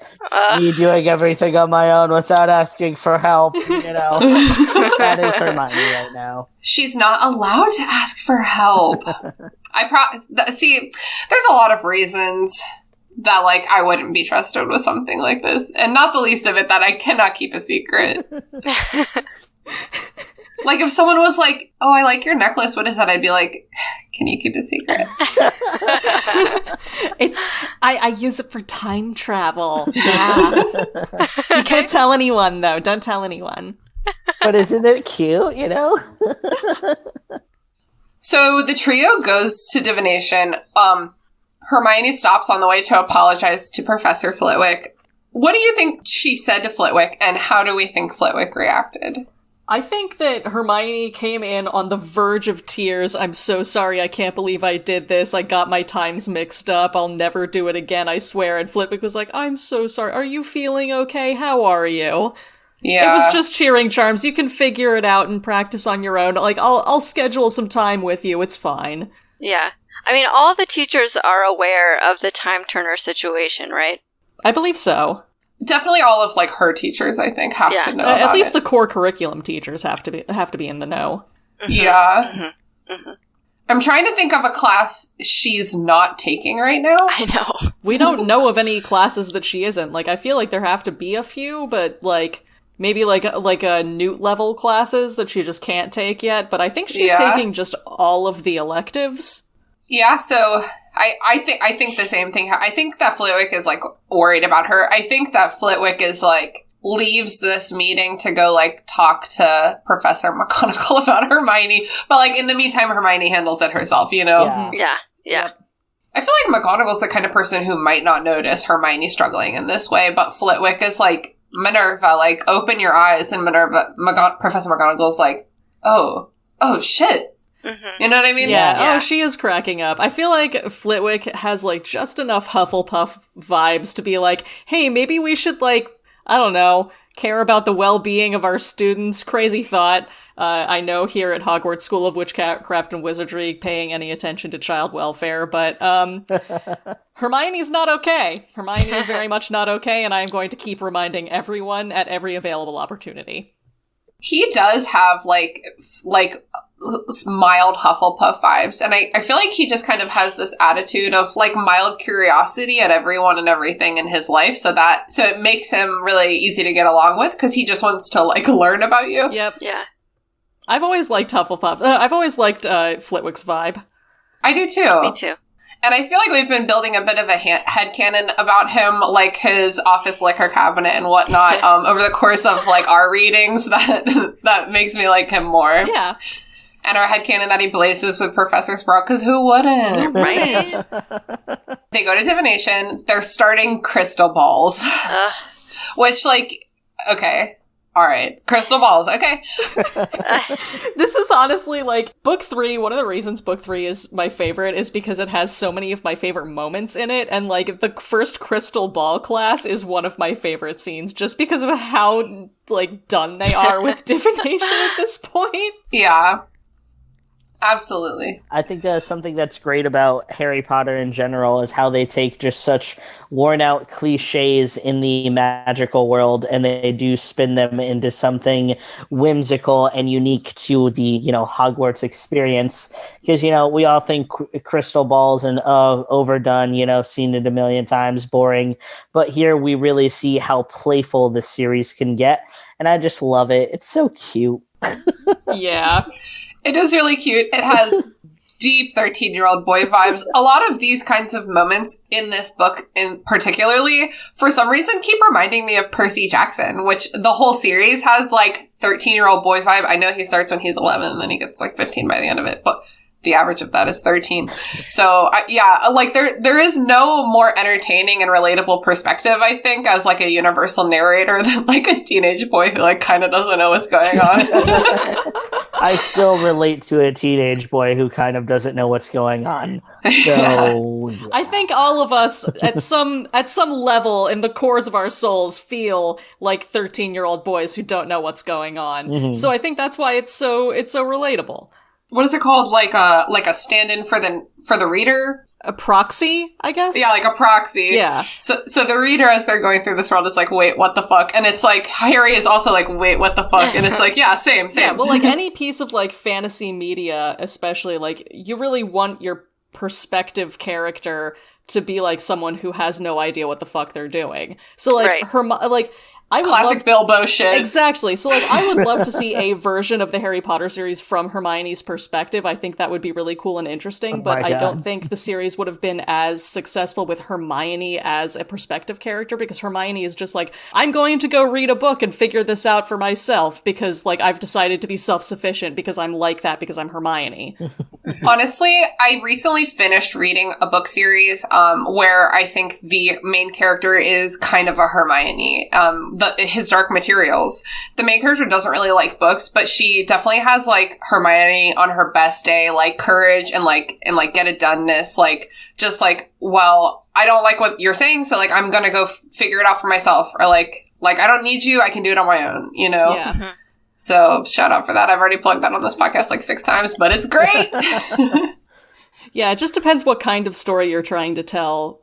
me doing everything on my own without asking for help, That is Hermione right now. She's not allowed to ask for help. See, there's a lot of reasons that, like, I wouldn't be trusted with something like this. And not the least of it that I cannot keep a secret. Like, if someone was like, oh, I like your necklace, what is that? I'd be like, can you keep a secret? I use it for time travel. Yeah. You can't tell anyone, though. Don't tell anyone. But isn't it cute, So the trio goes to divination. Hermione stops on the way to apologize to Professor Flitwick. What do you think she said to Flitwick, and how do we think Flitwick reacted? I think that Hermione came in on the verge of tears. I'm so sorry, I can't believe I did this. I got my times mixed up. I'll never do it again, I swear. And Flitwick was like, I'm so sorry. Are you feeling okay? How are you? Yeah. It was just cheering charms. You can figure it out and practice on your own. Like, I'll schedule some time with you. It's fine. Yeah. I mean, all the teachers are aware of the time turner situation, right? I believe so. Definitely all of, like, her teachers, I think, have to know about at least it. the core curriculum teachers have to be in the know. Mm-hmm. Yeah. Mm-hmm. Mm-hmm. I'm trying to think of a class she's not taking right now. I know. We don't know of any classes that she isn't. Like, I feel like there have to be a few, but, like, maybe like a Newt level classes that she just can't take yet. But I think she's taking just all of the electives. Yeah, so I think the same thing. I think that Flitwick is, like, worried about her. I think that Flitwick is, like, leaves this meeting to go, like, talk to Professor McGonagall about Hermione. But, like, in the meantime, Hermione handles it herself, Yeah. Yep. I feel like McGonagall's the kind of person who might not notice Hermione struggling in this way, but Flitwick is like, Minerva, like, open your eyes, and Professor McGonagall's like, oh shit. Mm-hmm. You know what I mean? Yeah. Oh, she is cracking up. I feel like Flitwick has, like, just enough Hufflepuff vibes to be like, hey, maybe we should, like, I don't know, care about the well-being of our students. Crazy thought. I know here at Hogwarts School of Witchcraft and Wizardry paying any attention to child welfare, but Hermione's not okay. Hermione is very much not okay, and I am going to keep reminding everyone at every available opportunity. He does have, like mild Hufflepuff vibes, and I feel like he just kind of has this attitude of, like, mild curiosity at everyone and everything in his life, so it makes him really easy to get along with, because he just wants to, like, learn about you. Yep. Yeah. I've always liked Hufflepuff. I've always liked Flitwick's vibe. I do too. Me too. And I feel like we've been building a bit of a headcanon about him, like his office liquor cabinet and whatnot, over the course of, like, our readings, that makes me like him more. Yeah. And our headcanon that he blazes with Professor Sprout, because who wouldn't? Right? They go to divination. They're starting crystal balls. Which, like, okay. All right. Crystal balls. Okay. This is honestly, like, book 3, one of the reasons book 3 is my favorite is because it has so many of my favorite moments in it, and, like, the first crystal ball class is one of my favorite scenes, just because of how, like, done they are with divination at this point. Yeah. Absolutely. I think something that's great about Harry Potter in general is how they take just such worn out cliches in the magical world and they do spin them into something whimsical and unique to the, Hogwarts experience. Because, we all think crystal balls and overdone, seen it a million times, boring. But here we really see how playful the series can get. And I just love it. It's so cute. Yeah. It is really cute. It has deep 13-year-old boy vibes. A lot of these kinds of moments in this book, in particularly, for some reason, keep reminding me of Percy Jackson, which the whole series has, like, 13-year-old boy vibe. I know he starts when he's 11 and then he gets like 15 by the end of it, but the average of that is 13. So like there is no more entertaining and relatable perspective, I think, as like a universal narrator than like a teenage boy who like kind of doesn't know what's going on. I still relate to a teenage boy who kind of doesn't know what's going on. So yeah. I think all of us at some level in the cores of our souls feel like 13-year-old boys who don't know what's going on. Mm-hmm. So I think that's why it's so relatable. What is it called? Like a stand-in for the reader? A proxy, I guess? Yeah, like a proxy. Yeah. So the reader, as they're going through this world, is like, wait, what the fuck? And it's like, Harry is also like, wait, what the fuck? And it's like, yeah, same. Yeah, well, like any piece of like fantasy media, especially, like you really want your perspective character to be like someone who has no idea what the fuck they're doing. So like I would classic Bilbo shit. Exactly. So, like, I would love to see a version of the Harry Potter series from Hermione's perspective. I think that would be really cool and interesting, but I don't think the series would have been as successful with Hermione as a perspective character, because Hermione is just like, I'm going to go read a book and figure this out for myself because, like, I've decided to be self-sufficient because I'm like that because I'm Hermione. Honestly, I recently finished reading a book series where I think the main character is kind of a Hermione. His Dark Materials. The main character doesn't really like books, but she definitely has like Hermione on her best day, like courage and get it doneness, like just like, well, I don't like what you're saying, so like I'm gonna go figure it out for myself, or like I don't need you, I can do it on my own, you know? Yeah. Mm-hmm. So shout out for that. I've already plugged that on this podcast like 6 times, but it's great. Yeah, it just depends what kind of story you're trying to tell,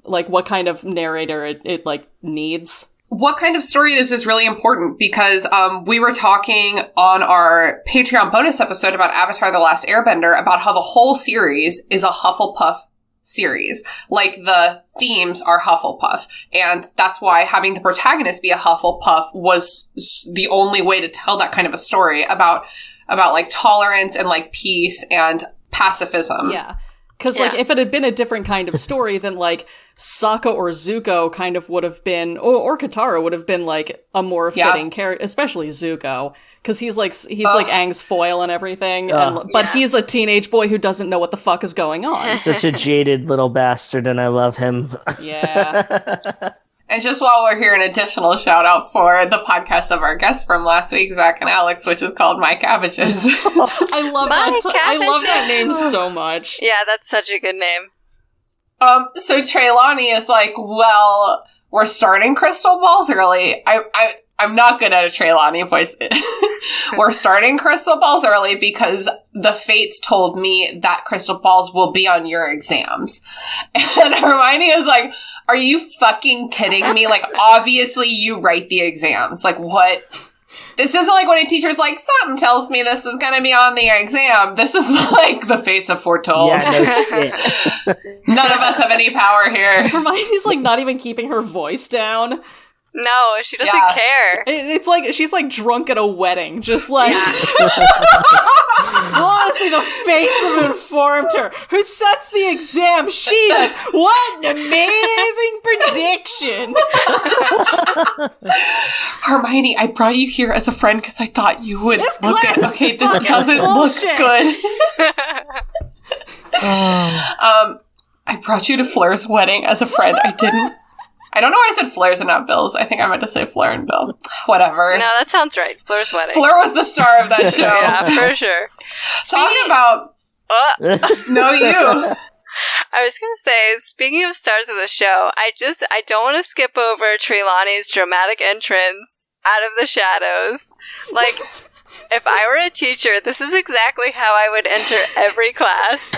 like what kind of narrator it like needs. What kind of story it is really important, because we were talking on our Patreon bonus episode about Avatar: The Last Airbender about how the whole series is a Hufflepuff series. Like, the themes are Hufflepuff. And that's why having the protagonist be a Hufflepuff was the only way to tell that kind of a story about like tolerance and like peace and pacifism. Yeah. Because, like, if it had been a different kind of story, then, like, Sokka or Zuko kind of would have been, or Katara would have been, like, a more fitting character, especially Zuko. Because he's like Aang's foil and everything, but he's a teenage boy who doesn't know what the fuck is going on. Such a jaded little bastard, and I love him. Yeah. And just while we're here, an additional shout out for the podcast of our guests from last week, Zach and Alex, which is called My Cabbages. I love that name so much. Yeah, that's such a good name. So Treylani is like, well, we're starting Crystal Balls early. I'm not good at a Treylani voice. We're starting Crystal Balls early because the fates told me that Crystal Balls will be on your exams. And Hermione is like, are you fucking kidding me? Like, obviously you write the exams. Like, what? This isn't like when a teacher's like, something tells me this is going to be on the exam. This is like the fates have foretold. Yeah, no shit. None of us have any power here. Hermione's like not even keeping her voice down. No, she doesn't care. It's like she's like drunk at a wedding, just like honestly, the fates have informed her. Who sets the exam? She does. What an amazing prediction! Hermione, I brought you here as a friend because I thought you would this look good. Okay, this doesn't bullshit. Look good. I brought you to Fleur's wedding as a friend. I don't know why I said Fleur's and not Bill's. I think I meant to say Fleur and Bill. Whatever. No, that sounds right. Fleur's wedding. Fleur was the star of that show. Yeah, for sure. Talking about... No, you. I was going to say, speaking of stars of the show, I don't want to skip over Treylani's dramatic entrance out of the shadows. Like, if I were a teacher, this is exactly how I would enter every class.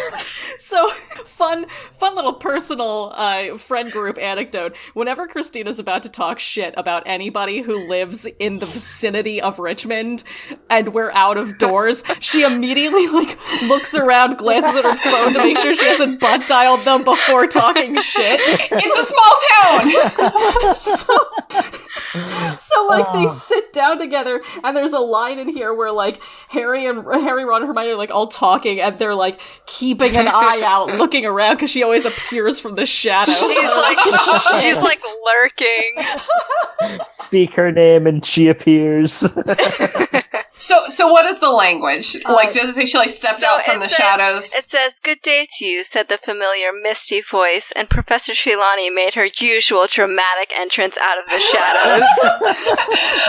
So, fun little personal friend group anecdote. Whenever Christina's about to talk shit about anybody who lives in the vicinity of Richmond and we're out of doors, she immediately like looks around, glances at her phone to make sure she hasn't butt dialed them before talking shit. It's a small town! So, like, they sit down together, and there's a line in here where, like, Harry, Ron, and Hermione are, like, all talking, and they're, like, keeping an eye out, looking around, because she always appears from the shadows. She's like lurking. Speak her name, and she appears. So what is the language? Like, does it say she, like, stepped out from the shadows? It says, "Good day to you," said the familiar misty voice, and Professor Trelawney made her usual dramatic entrance out of the shadows.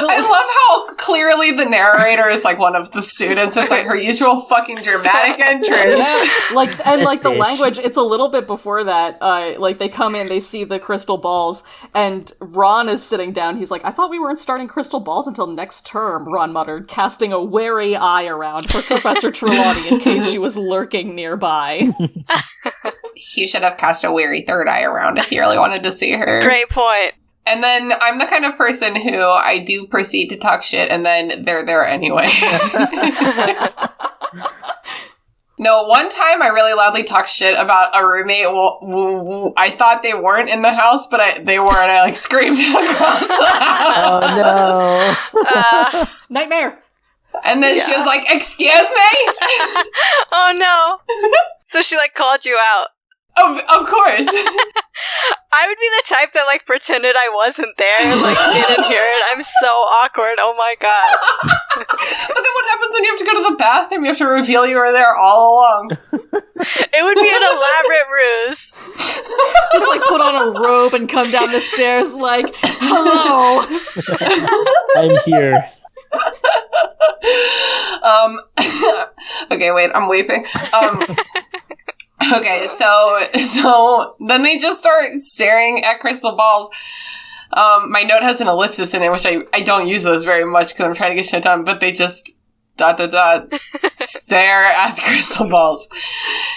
I love how clearly the narrator is, like, one of the students. It's, like, her usual fucking dramatic entrance. Yeah, like, the language, it's a little bit before that. Like, they come in, they see the crystal balls, and Ron is sitting down. He's like, "I thought we weren't starting crystal balls until next term," Ron muttered, casting a wary eye around for Professor Trelawney in case she was lurking nearby. He should have cast a wary third eye around if he really wanted to see her. Great point. And then I'm the kind of person who I do proceed to talk shit, and then they're there anyway. No, one time I really loudly talked shit about a roommate. Well, I thought they weren't in the house, but they were, and I, like, screamed across the house. Oh, no. Nightmare! And then she was like, "Excuse me?" Oh, no. So she, like, called you out. Of course. I would be the type that, like, pretended I wasn't there and, like, didn't hear it. I'm so awkward. Oh, my God. But then what happens when you have to go to the bathroom? You have to reveal you were there all along. It would be an elaborate ruse. Just, like, put on a robe and come down the stairs like, "Hello." I'm here. Okay, wait, I'm weeping. Okay, so then they just start staring at crystal balls. My note has an ellipsis in it, which I don't use those very much because I'm trying to get shit done, but they just ... stare at the crystal balls.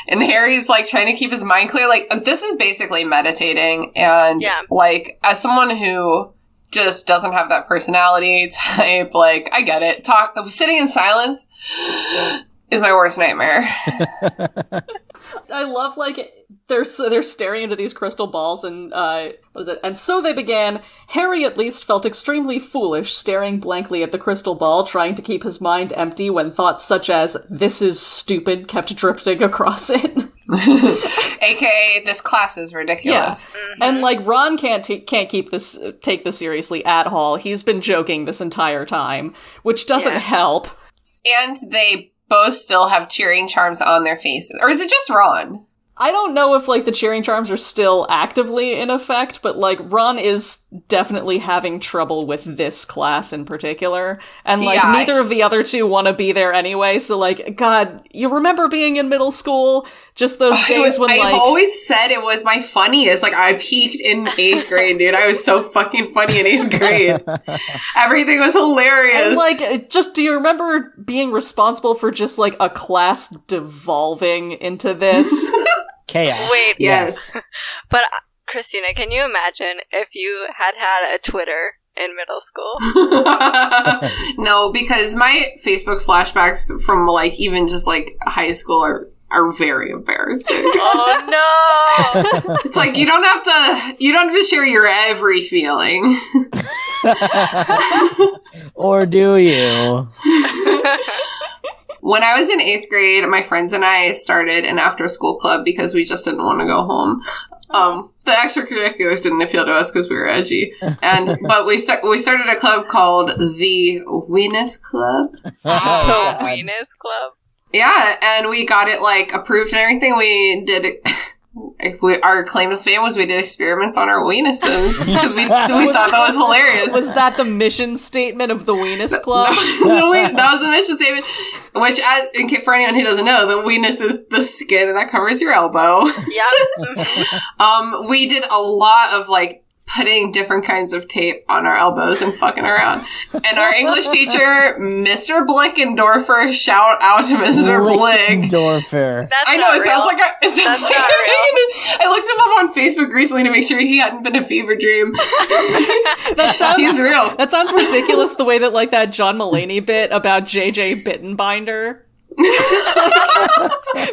And Harry's, like, trying to keep his mind clear. Like, this is basically meditating, and, like, as someone who just doesn't have that personality type, like, I get it. Sitting in silence is my worst nightmare. I love, like, they're staring into these crystal balls, and, what is it? "And so they began. Harry at least felt extremely foolish, staring blankly at the crystal ball, trying to keep his mind empty when thoughts such as, 'This is stupid,' kept drifting across it." AKA, this class is ridiculous. Yeah. Mm-hmm. And, like, Ron can't take this seriously at all. He's been joking this entire time, which doesn't help. And they both still have cheering charms on their faces. Or is it just Ron? I don't know if, like, the cheering charms are still actively in effect, but, like, Ron is definitely having trouble with this class in particular. And, like, neither of the other two want to be there anyway, so, like, God, you remember being in middle school? Just those days when, I've always said it was my funniest. Like, I peaked in 8th grade, dude. I was so fucking funny in 8th grade. Everything was hilarious. And, like, do you remember being responsible for just, like, a class devolving into this? Chaos. Wait. Yes. But, Christina, can you imagine if you had a Twitter in middle school? No, because my Facebook flashbacks from, like, even just, like, high school are very embarrassing. Oh, no! It's like, you don't have to share your every feeling. Or do you? When I was in 8th grade, my friends and I started an after-school club because we just didn't want to go home. The extracurriculars didn't appeal to us because we were edgy. But we started a club called the Weenus Club. The Weenus Club? Yeah, and we got it, like, approved and everything. We did it. Our claim to fame was we did experiments on our weenuses because we thought that was hilarious. Was that the mission statement of the Weenus Club? That was the mission statement, which, for anyone who doesn't know, the weenus is the skin that covers your elbow. Yep. We did a lot of, like, putting different kinds of tape on our elbows and fucking around. And our English teacher, Mr. Blickendorfer, shout out to Mr. Blick. Blickendorfer. I know, it sounds like I looked him up on Facebook recently to make sure he hadn't been a fever dream. He's real. That sounds ridiculous, the way that, like, that John Mulaney bit about JJ Bittenbinder.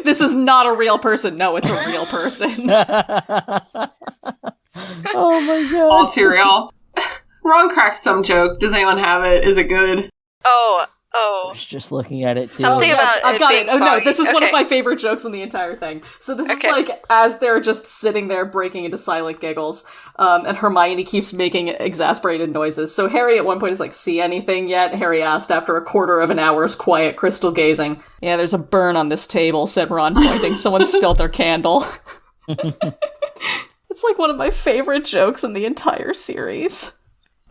This is not a real person. No, it's a real person. Oh my god. All too real. Ron cracked some joke. Does anyone have it? Is it good? Oh. I was just looking at it too. Something about I've got being it. Oh no, foggy. this is one of Okay. my favorite jokes in the entire thing. So this is like as they're just sitting there breaking into silent giggles, and Hermione keeps making exasperated noises. So Harry at one point is like, "See anything yet?" Harry asked after a quarter of an hour's quiet crystal gazing. "Yeah, there's a burn on this table," said Ron, pointing. "Someone spilled their candle." It's like one of my favorite jokes in the entire series.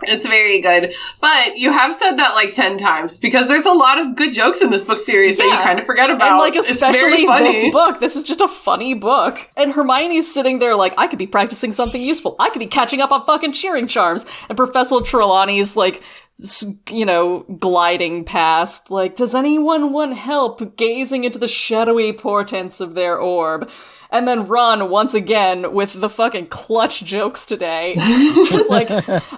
It's very good. But you have said that like 10 times, because there's a lot of good jokes in this book series that you kind of forget about. And like, especially it's very funny. this book. This is just a funny book. And Hermione's sitting there like, I could be practicing something useful. I could be catching up on fucking cheering charms. And Professor Trelawney's like, gliding past, like, does anyone want help gazing into the shadowy portents of their orb? And then Ron, once again, with the fucking clutch jokes today, is like,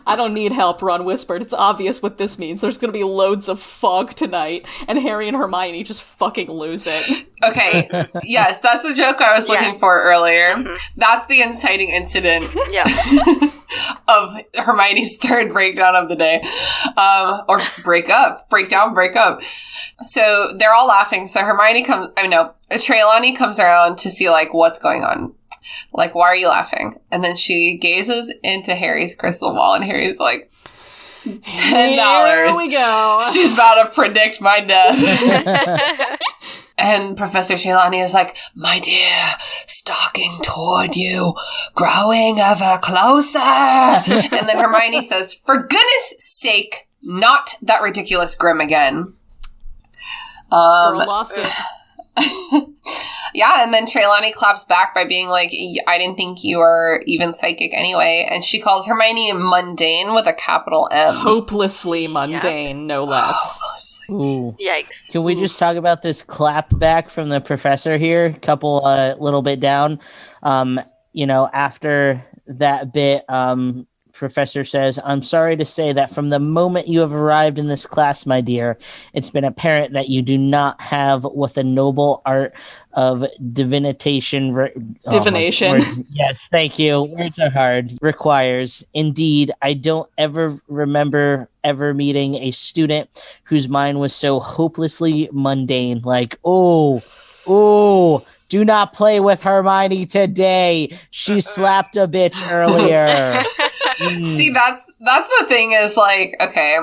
I don't need help, Ron whispered. It's obvious what this means. There's gonna be loads of fog tonight. And Harry and Hermione just fucking lose it. Okay, yes, that's the joke I was looking for earlier. Mm-hmm. That's the inciting incident of Hermione's third breakdown of the day. Or breakdown. So they're all laughing. So Trelawney comes around to see, like, what's going on. Like, why are you laughing? And then she gazes into Harry's crystal ball, and Harry's like, $10. Here we go. She's about to predict my death. And Professor Trelawney is like, my dear, stalking toward you, growing ever closer. And then Hermione says, for goodness sake, not that ridiculous Grim again. Girl lost it. Yeah, and then Trelawney claps back by being like, I didn't think you were even psychic anyway. And she calls Hermione mundane with a capital M. Hopelessly mundane, no less. Hopelessly. Ooh. Yikes. Can we just talk about this clap back from the professor here? Couple little bit down. After that bit, Professor says, I'm sorry to say that from the moment you have arrived in this class, my dear, it's been apparent that you do not have what the noble art of divination. Yes, thank you. Words are hard. Requires. Indeed, I don't ever remember ever meeting a student whose mind was so hopelessly mundane. Like, do not play with Hermione today. She slapped a bitch earlier. See, that's the thing is, like, okay,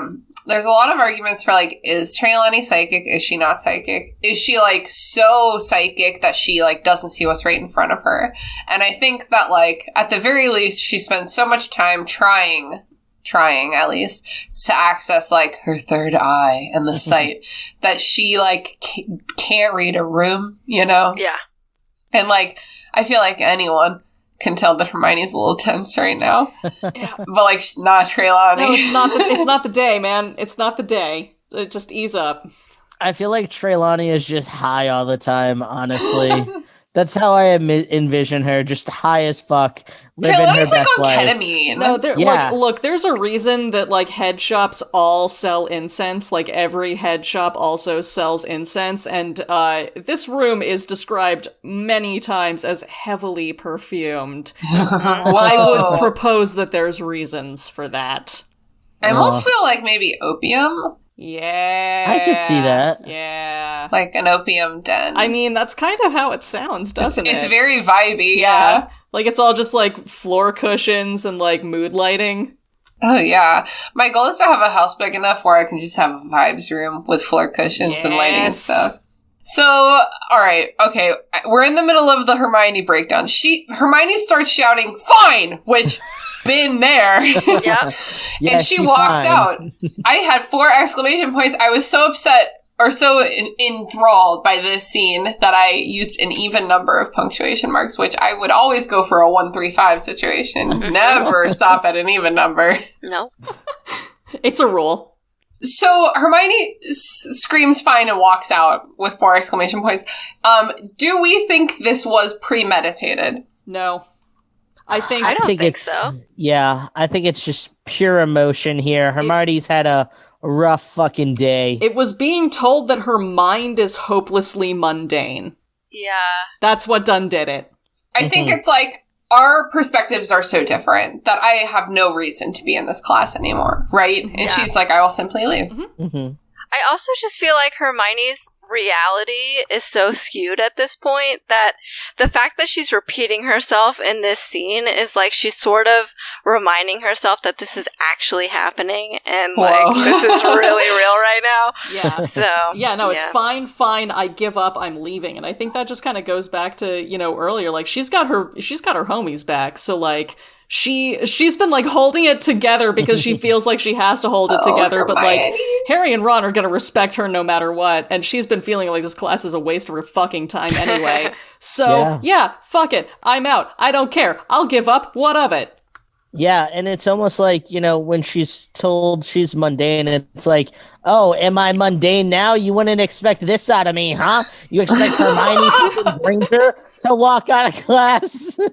there's a lot of arguments for, like, is Trelawney psychic? Is she not psychic? Is she, like, so psychic that she, like, doesn't see what's right in front of her? And I think that, like, at the very least, she spends so much time trying at least, to access, like, her third eye and the sight that she, like, can't read a room, you know? Yeah. And, like, I feel like anyone can tell that Hermione's a little tense right now. Yeah. But, like, not Trelawney. No, it's not the day, man. It's not the day. Just ease up. I feel like Trelawney is just high all the time, honestly. That's how I envision her, just high as fuck, living Trelawney's her like best on life. ketamine. No, look, there's a reason that, like, head shops all sell incense. Like, every head shop also sells incense, and this room is described many times as heavily perfumed. I would propose that there's reasons for that. I almost feel like maybe opium. Yeah. I could see that. Yeah. Like an opium den. I mean, that's kind of how it sounds, doesn't it? It's very vibey, yeah. Like, it's all just, like, floor cushions and, like, mood lighting. Oh, yeah. My goal is to have a house big enough where I can just have a vibes room with floor cushions and lighting and stuff. So, alright, okay, we're in the middle of the Hermione breakdown. Hermione starts shouting, fine! Which... been there. Yeah. And she walks out. I had 4 exclamation points. I was so upset or so enthralled by this scene that I used an even number of punctuation marks, which I would always go for a 1-3-5 situation. Never stop at an even number. No. It's a rule. So Hermione screams fine and walks out with 4 exclamation points. Do we think this was premeditated? No. I don't think so. Yeah, I think it's just pure emotion here. Hermione's had a rough fucking day. It was being told that her mind is hopelessly mundane. Yeah. That's what done did it. I think it's like our perspectives are so different that I have no reason to be in this class anymore, right? And she's like, I will simply leave. I also just feel like Hermione's reality is so skewed at this point that the fact that she's repeating herself in this scene is like she's sort of reminding herself that this is actually happening and like this is really real right now. Yeah. So yeah, no, it's fine, I give up, I'm leaving. And I think that just kind of goes back to, you know, earlier, like she's got her homies back. So like she's been like holding it together because she feels like she has to hold it together, but like Harry and Ron are gonna respect her no matter what, and she's been feeling like this class is a waste of her fucking time anyway. So yeah, fuck it, I'm out. I don't care. I'll give up. What of it? Yeah, and it's almost like, you know, when she's told she's mundane, it's like, oh, am I mundane now? You wouldn't expect this out of me, huh? You expect Hermione brings her to walk out of class? You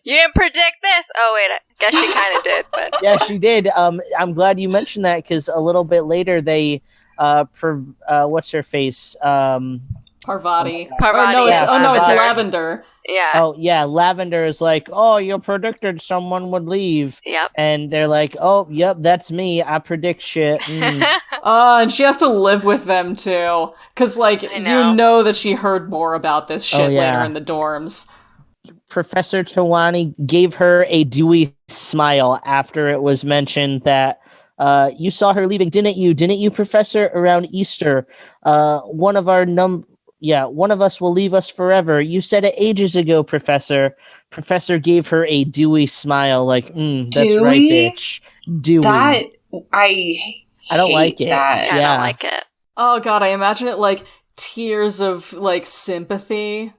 didn't predict this? Oh, wait, I guess she kind of did. But yeah, she did. I'm glad you mentioned that, because a little bit later they, what's her face? Parvati. Parvati. It's Lavender. Lavender. Yeah. Oh, yeah, Lavender is like, oh, you predicted someone would leave. Yep. And they're like, oh, yep, that's me. I predict shit. And she has to live with them, too. Because, like, you know that she heard more about this shit later in the dorms. Professor Trelawney gave her a dewy smile after it was mentioned that you saw her leaving, didn't you? Didn't you, Professor, around Easter? One of us will leave us forever. You said it ages ago, Professor. Professor gave her a dewy smile, like, that's dewy? right, bitch. Dewy. That, I don't like it. That. I don't like it. Oh, God, I imagine it like tears of, like, sympathy.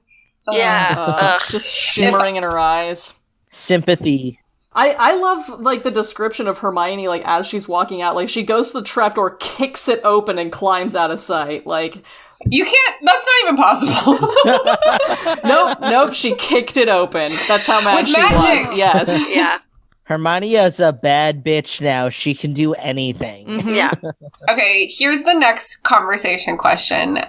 Yeah. Just shimmering in her eyes. Sympathy. I love, like, the description of Hermione, like, as she's walking out. Like, she goes to the trapdoor, kicks it open, and climbs out of sight. Like... You can't, that's not even possible. Nope, she kicked it open. That's how mad she was. Yes. Yeah. Hermione is a bad bitch now. She can do anything. Mm-hmm. Yeah. Okay, here's the next conversation question.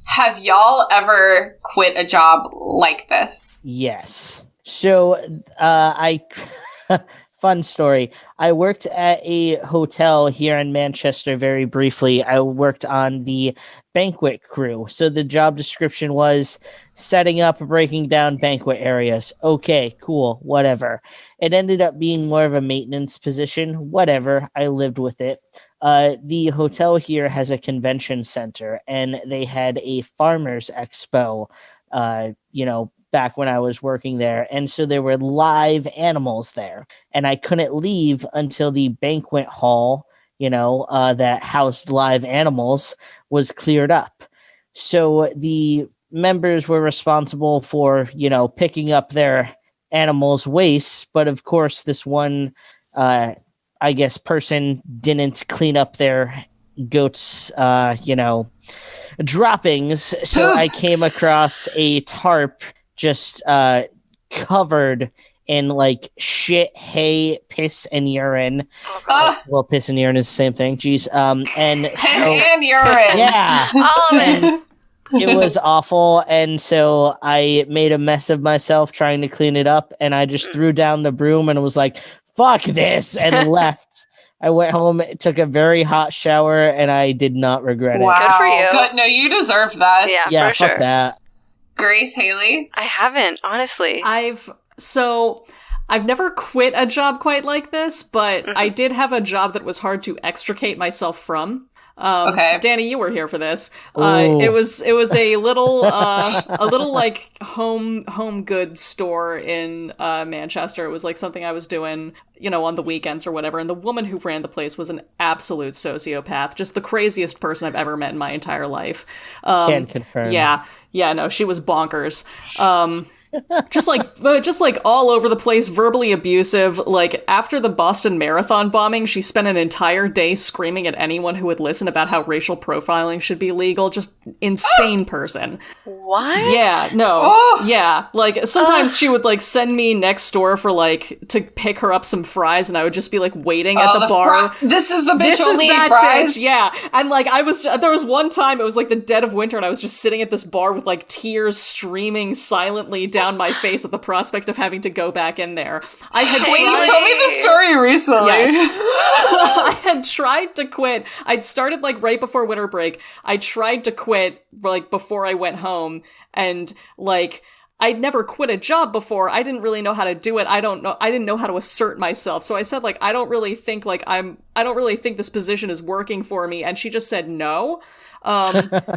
Have y'all ever quit a job like this? Yes. So, fun story. I worked at a hotel here in Manchester very briefly. I worked on the banquet crew. So the job description was setting up, breaking down banquet areas. Okay, cool, whatever. It ended up being more of a maintenance position. Whatever, I lived with it. The hotel here has a convention center, and they had a farmers expo, back when I was working there. And so there were live animals there, and I couldn't leave until the banquet hall, that housed live animals was cleared up. So the members were responsible for, picking up their animals' waste. But of course, this one, person didn't clean up their goats, droppings. So I came across a tarp just covered in like shit, hay, piss, and urine. Well, piss and urine is the same thing. Jeez. And piss and urine. Yeah. All of it. It was awful, and so I made a mess of myself trying to clean it up, and I just threw down the broom and was like, fuck this, and left. I went home, took a very hot shower, and I did not regret it. Wow. Good for you. Good. No, you deserve that. Yeah, for fuck sure. that. Grace, Haley? I haven't, honestly. I've never quit a job quite like this, but I did have a job that was hard to extricate myself from. Okay. Danny, you were here for this. It was a little like home goods store in Manchester. It was like something I was doing, on the weekends or whatever. And the woman who ran the place was an absolute sociopath, just the craziest person I've ever met in my entire life. Can confirm. Yeah, no, she was bonkers. just like all over the place, verbally abusive. Like after the Boston Marathon bombing, she spent an entire day screaming at anyone who would listen about how racial profiling should be legal. Just insane person. What? Yeah, no. Oh. Yeah. Like sometimes she would like send me next door for like to pick her up some fries, and I would just be like waiting at the bar. This is the bitch This who is need that fries. bitch, yeah. And like there was one time it was like the dead of winter, and I was just sitting at this bar with like tears streaming silently down down my face at the prospect of having to go back in there. I had Wait, you told me the story recently. Yes. I had tried to quit. I'd started like right before winter break. I tried to quit like before I went home, and like I'd never quit a job before. I didn't really know how to do it. I didn't know how to assert myself. So I said like I don't really think this position is working for me, and she just said no.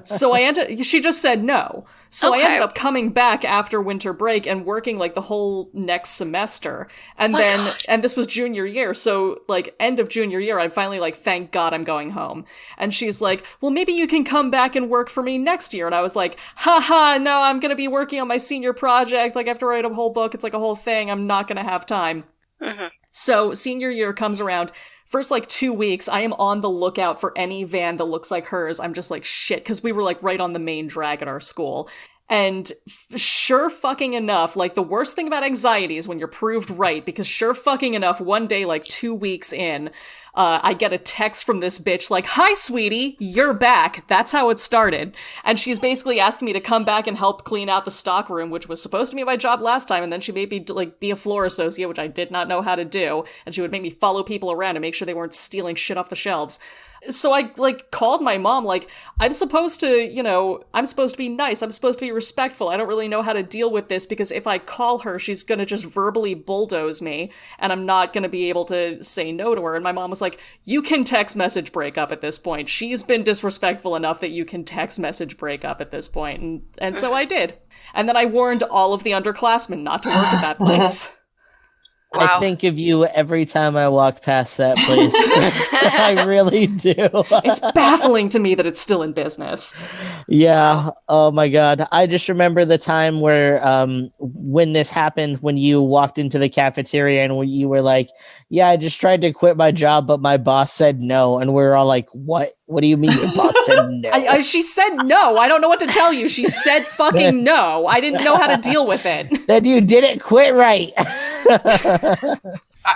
She just said no. So I ended up coming back after winter break and working like the whole next semester. And and this was junior year. So like end of junior year, I finally like, thank God I'm going home. And she's like, well, maybe you can come back and work for me next year. And I was like, haha, no, I'm going to be working on my senior project. Like I have to write a whole book. It's like a whole thing. I'm not going to have time. Mm-hmm. So senior year comes around. First, like, 2 weeks, I am on the lookout for any van that looks like hers. I'm just like, shit, because we were, like, right on the main drag at our school. And sure fucking enough, like, the worst thing about anxiety is when you're proved right, because sure fucking enough, one day, like, 2 weeks in, I get a text from this bitch like, hi, sweetie, you're back. That's how it started. And she's basically asking me to come back and help clean out the stock room, which was supposed to be my job last time. And then she made me like be a floor associate, which I did not know how to do. And she would make me follow people around and make sure they weren't stealing shit off the shelves. So I, like, called my mom, like, I'm supposed to be nice, I'm supposed to be respectful, I don't really know how to deal with this, because if I call her, she's gonna just verbally bulldoze me, and I'm not gonna be able to say no to her. And my mom was like, you can text message break up at this point. She's been disrespectful enough that you can text message break up at this point. And so I did. And then I warned all of the underclassmen not to work at that place. Wow. I think of you every time I walk past that place. I really do. It's baffling to me that it's still in business. Yeah. Oh my God. I just remember the time where when this happened, when you walked into the cafeteria and when you were like, yeah, I just tried to quit my job, but my boss said no. And we were all like, what? What do you mean your boss said no? She said no. I don't know what to tell you. She said fucking no. I didn't know how to deal with it. Then you didn't quit right.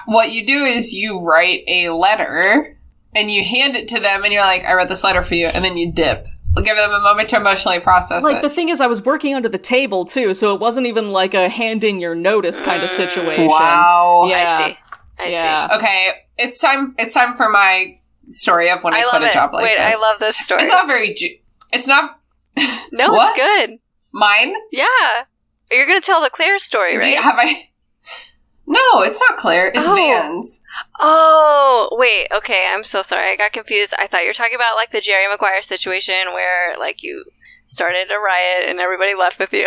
What you do is you write a letter and you hand it to them and you're like, I read this letter for you, and then you dip. Give them a moment to emotionally process it. The thing is, I was working under the table too, so it wasn't even like a hand in your notice kind of situation. Wow. Yeah. I see. Okay, it's time for my story of when I quit a job like this. I love this story. It's not very it's not No, what? It's good. Mine? Yeah. You're going to tell the Claire story, right? No, it's not Claire. It's Vans. Oh, wait. Okay, I'm so sorry. I got confused. I thought you were talking about, like, the Jerry Maguire situation where, like, you started a riot and everybody left with you.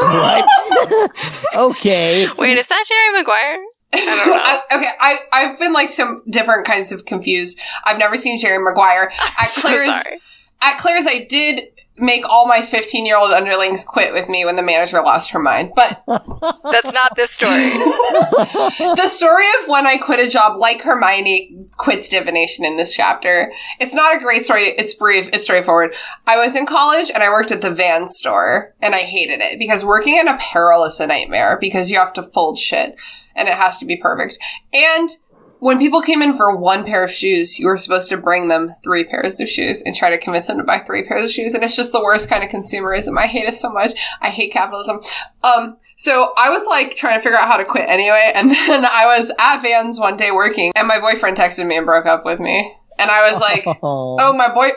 What? Okay. Wait, is that Jerry Maguire? I don't know. I've been, like, some different kinds of confused. I've never seen Jerry Maguire. At Claire's, I did make all my 15-year-old underlings quit with me when the manager lost her mind. But that's not this story. The story of when I quit a job, like Hermione quits divination in this chapter. It's not a great story. It's brief. It's straightforward. I was in college and I worked at the Vans store and I hated it because working in apparel is a nightmare because you have to fold shit and it has to be perfect. And when people came in for one pair of shoes, you were supposed to bring them 3 pairs of shoes and try to convince them to buy 3 pairs of shoes. And it's just the worst kind of consumerism. I hate it so much. I hate capitalism. So I was like trying to figure out how to quit anyway. And then I was at Vans one day working and my boyfriend texted me and broke up with me. And I was like, oh, my boy,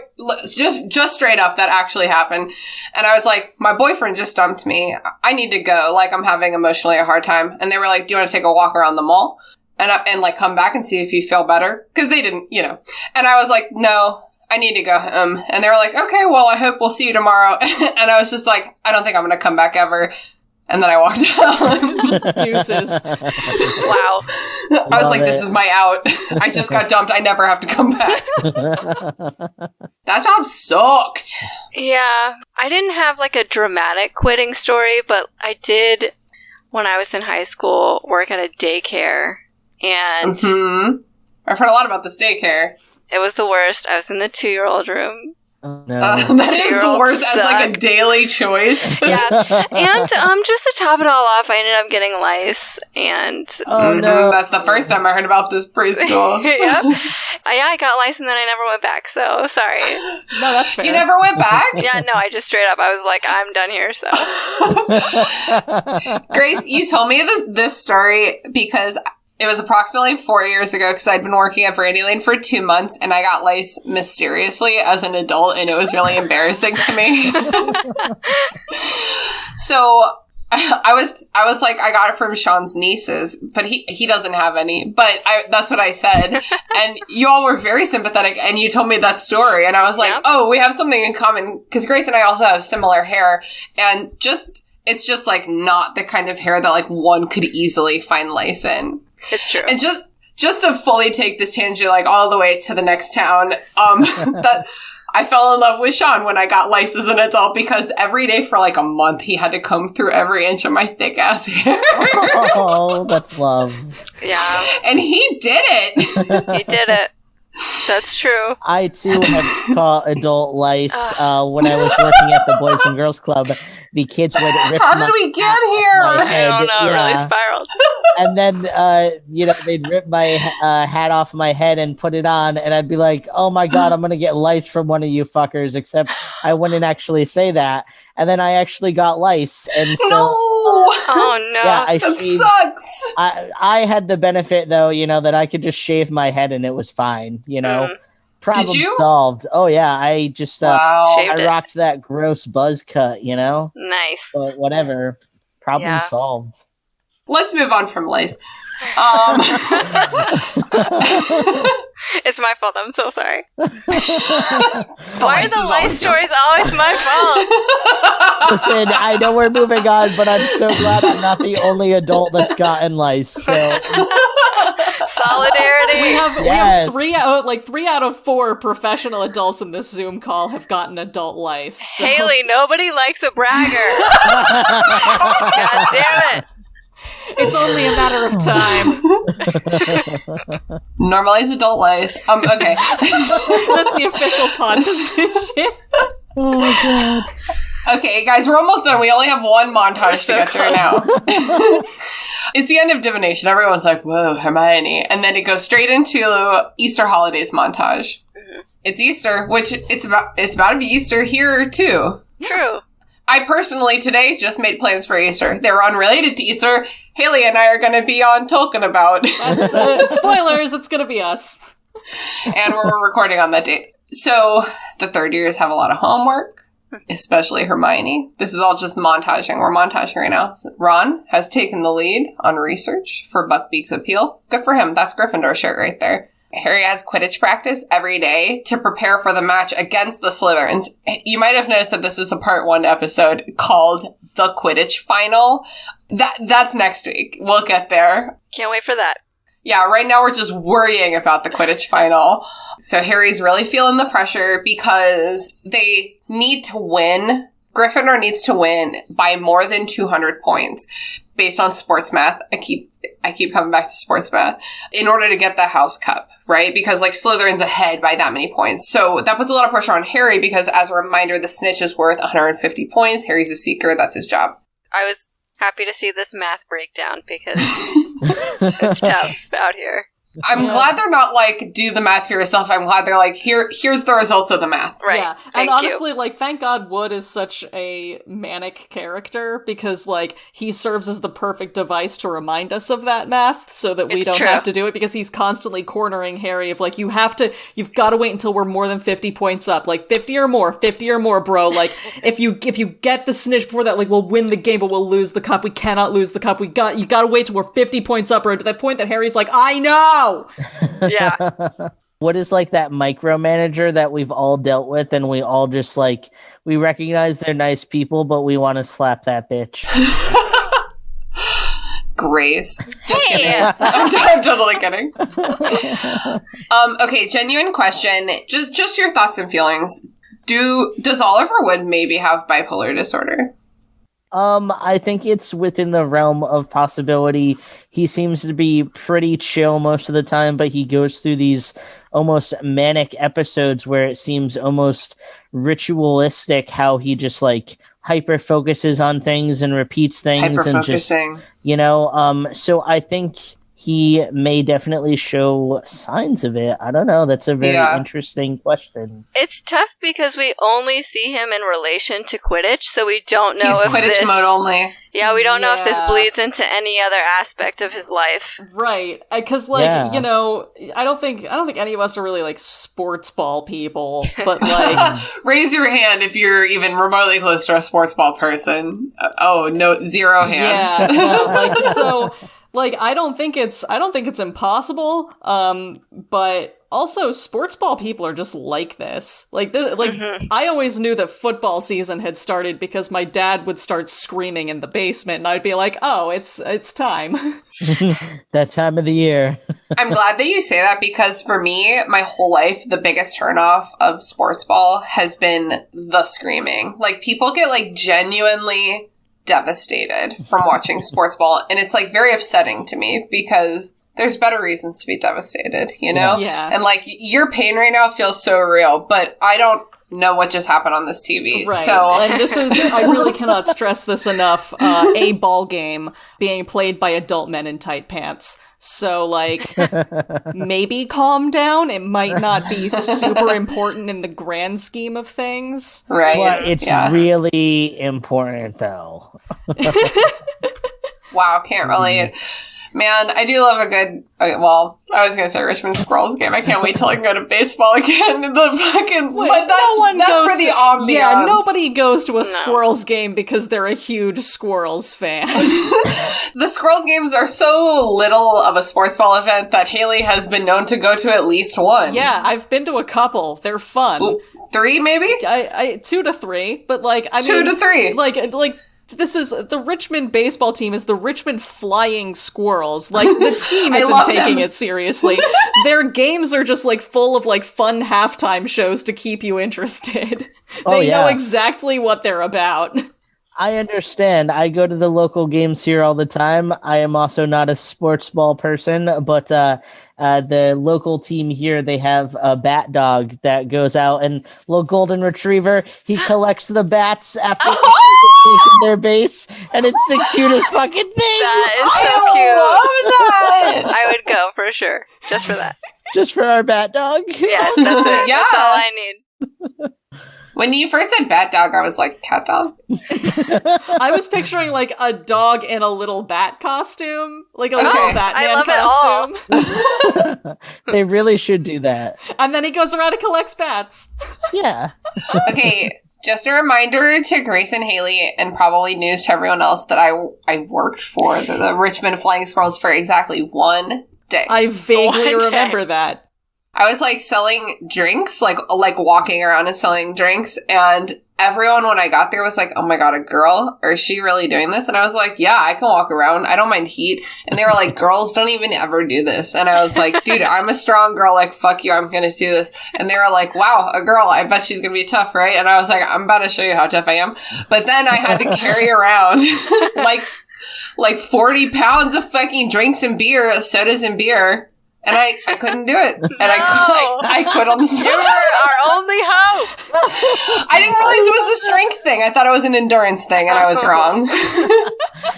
just straight up, that actually happened. And I was like, my boyfriend just dumped me. I need to go. Like, I'm having emotionally a hard time. And they were like, do you want to take a walk around the mall? And like come back and see if you feel better? Because they didn't, And I was like, no, I need to go home. And they were like, okay, well, I hope we'll see you tomorrow. And I was just like, I don't think I'm going to come back ever. And then I walked out. Just deuces. Wow. I was like, this is my out. I just got dumped. I never have to come back. That job sucked. Yeah. I didn't have like a dramatic quitting story, but I did, when I was in high school, work at a daycare. And I've heard a lot about this daycare. It was the worst. I was in the 2-year-old room Oh, no. That is the Two-year-olds worst as like a suck. daily choice. Yeah, and just to top it all off, I ended up getting lice, and Oh no. That's the first time I heard about this preschool. yeah, I got lice, and then I never went back. So sorry. No, that's fair. You never went back? Yeah, no, I just straight up, I was like, I'm done here. So Grace, you told me this story because it was approximately 4 years ago because I'd been working at Brandy Lane for 2 months and I got lice mysteriously as an adult and it was really embarrassing to me. So I was like, I got it from Sean's nieces, but he doesn't have any. But that's what I said. And you all were very sympathetic and you told me that story. And I was like, oh, we have something in common because Grace and I also have similar hair. And it's just like not the kind of hair that like one could easily find lice in. it's true. And just to fully take this tangent like all the way to the next town, that I fell in love with Sean when I got lice as an adult because every day for like a month he had to comb through every inch of my thick ass hair. Oh, that's love. Yeah, And he did it. he did it. That's true. I too have caught adult lice when I was working at the Boys and Girls Club. The kids would rip How my did we get my here? I head, don't know. It really yeah. spiraled. And then they'd rip my hat off my head and put it on, and I'd be like, "Oh my god, I'm gonna get lice from one of you fuckers." Except I wouldn't actually say that, and then I actually got lice, and so. No. Oh no. Yeah, That sucks. I had the benefit though, that I could just shave my head and it was fine, Problem Did you? solved. Oh yeah, I just Wow. Shaved I it. rocked that gross buzz cut, Nice. But whatever. Problem Yeah. solved. Let's move on from lice. It's my fault. I'm so sorry. Why are lice the is lice always stories always my fault? Listen, I know we're moving on, but I'm so glad I'm not the only adult that's gotten lice. So Solidarity. We have Yes. 3 out of 4 professional adults in this Zoom call have gotten adult lice. So. Haley, nobody likes a bragger. God damn it. It's only a matter of time. Normalize adult lice. Okay. That's the official pod position. oh my god. Okay, guys, we're almost done. We only have one montage to get through now. It's the end of divination. Everyone's like, whoa, Hermione. And then it goes straight into Easter holidays montage. It's Easter, which it's about to be Easter here, too. True. I personally today just made plans for Easter. They were unrelated to Easter. Haley and I are going to be on Tolkien about. That's, spoilers, it's gonna be us. And we're recording on that date. So the third years have a lot of homework, especially Hermione. This is all just montaging. We're montaging right now. So Ron has taken the lead on research for Buckbeak's appeal. Good for him. That's Gryffindor shirt right there. Harry has Quidditch practice every day to prepare for the match against the Slytherins. You might have noticed that this is a part 1 episode called The Quidditch Final. That's next week. We'll get there. Can't wait for that. Yeah, right now we're just worrying about the Quidditch final. So Harry's really feeling the pressure because they need to win. Gryffindor needs to win by more than 200 points based on sports math. I keep coming back to sports math in order to get the House Cup, right? Because like Slytherin's ahead by that many points. So that puts a lot of pressure on Harry because as a reminder, the snitch is worth 150 points. Harry's a seeker. That's his job. I was happy to see this math breakdown because it's tough out here. I'm glad they're not like, do the math for yourself. I'm glad they're like, here's the results of the math. Right. Yeah, and honestly, like, thank God Wood is such a manic character because, like, he serves as the perfect device to remind us of that math so that we It's don't true. have to do it because he's constantly cornering Harry of, like, you've got to wait until we're more than 50 points up. Like, 50 or more, bro. Like, if you get the snitch before that, like, we'll win the game, but we'll lose the cup. We cannot lose the cup. You gotta wait till we're 50 points up, bro. To that point that Harry's like, I know! Yeah. What is like that micromanager that we've all dealt with and we all just like, we recognize they're nice people, but we want to slap that bitch. Grace. Just Hey. kidding. I'm totally kidding. Okay, genuine question. Just your thoughts and feelings. Does Oliver Wood maybe have bipolar disorder? I think it's within the realm of possibility. He seems to be pretty chill most of the time, but he goes through these almost manic episodes where it seems almost ritualistic how he just like hyper focuses on things and repeats things and just, so I think he may definitely show signs of it. I don't know. That's a very interesting question. It's tough because we only see him in relation to Quidditch, so we don't know He's if Quidditch mode only. Yeah, we don't know if this bleeds into any other aspect of his life. Right. Because, like, you know, I don't think any of us are really, like, sports ball people, but, like... Raise your hand if you're even remotely close to a sports ball person. No, 0 hands. Yeah, no, like, so... Like, I don't think it's impossible, but also sports ball people are just like this. Like, I always knew that football season had started because my dad would start screaming in the basement, and I'd be like, oh, it's time. That time of the year. I'm glad that you say that because for me, my whole life, the biggest turnoff of sports ball has been the screaming. Like, people get, like, genuinely devastated from watching sports ball, and it's like very upsetting to me because there's better reasons to be devastated, you know? Yeah. And like your pain right now feels so real, but I don't know what just happened on this TV. Right. So and this is, I really cannot stress this enough, a ball game being played by adult men in tight pants. So, like, maybe calm down. It might not be super important in the grand scheme of things. Right. But it's really important, though. Wow, can't relate. Man, I do love a good, I was going to say Richmond Squirrels game. I can't wait till I can go to baseball again. But that's for the ambiance. Yeah, nobody goes to a Squirrels game because they're a huge Squirrels fan. The Squirrels games are so little of a sports ball event that Haley has been known to go to at least one. Yeah, I've been to a couple. They're fun. Ooh, 3 maybe? 2 to 3, but like, 2 to 3. Like, this is, the Richmond baseball team is the Richmond Flying Squirrels. Like, the team isn't taking it seriously. Their games are just, like, full of, like, fun halftime shows to keep you interested. They know exactly what they're about. I understand. I go to the local games here all the time. I am also not a sports ball person, but the local team here, they have a bat dog that goes out, and little golden retriever, he collects the bats after taking their base, and it's the cutest fucking thing. That is so cute. I love that. I would go for sure, just for that. Just for our bat dog? Yes, that's it. Yeah. That's all I need. When you first said bat dog, I was like, cat dog? I was picturing, like, a dog in a little bat costume. Like a little Batman I love costume. They really should do that. And then he goes around and collects bats. Yeah. Okay, just a reminder to Grace and Haley, and probably news to everyone else, that I worked for the Richmond Flying Squirrels for exactly 1 day. I vaguely remember that. I was like selling drinks, like walking around and selling drinks, and everyone when I got there was like, oh my god, a girl? Or is she really doing this? And I was like, yeah, I can walk around. I don't mind heat. And they were like, girls don't even ever do this. And I was like, dude, I'm a strong girl. Like, fuck you, I'm gonna do this. And they were like, wow, a girl, I bet she's gonna be tough, right? And I was like, I'm about to show you how tough I am. But then I had to carry around like 40 pounds of fucking drinks and beer, sodas and beer. And I couldn't do it. And I quit on the spot. You were our only hope. I didn't realize it was a strength thing. I thought it was an endurance thing, and I was wrong.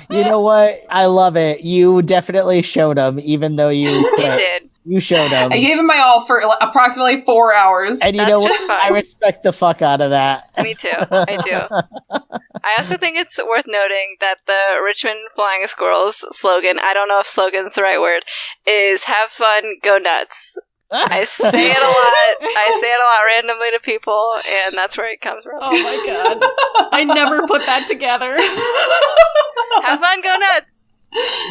You know what? I love it. You definitely showed them, even though you quit. You did. You showed them. I gave him my all for approximately 4 hours. And you know what? I respect the fuck out of that. Me too. I do. I also think it's worth noting that the Richmond Flying Squirrels slogan, I don't know if slogan's the right word, is have fun, go nuts. I say it a lot. I say it a lot randomly to people, and that's where it comes from. Oh my god. I never put that together. Have fun, go nuts.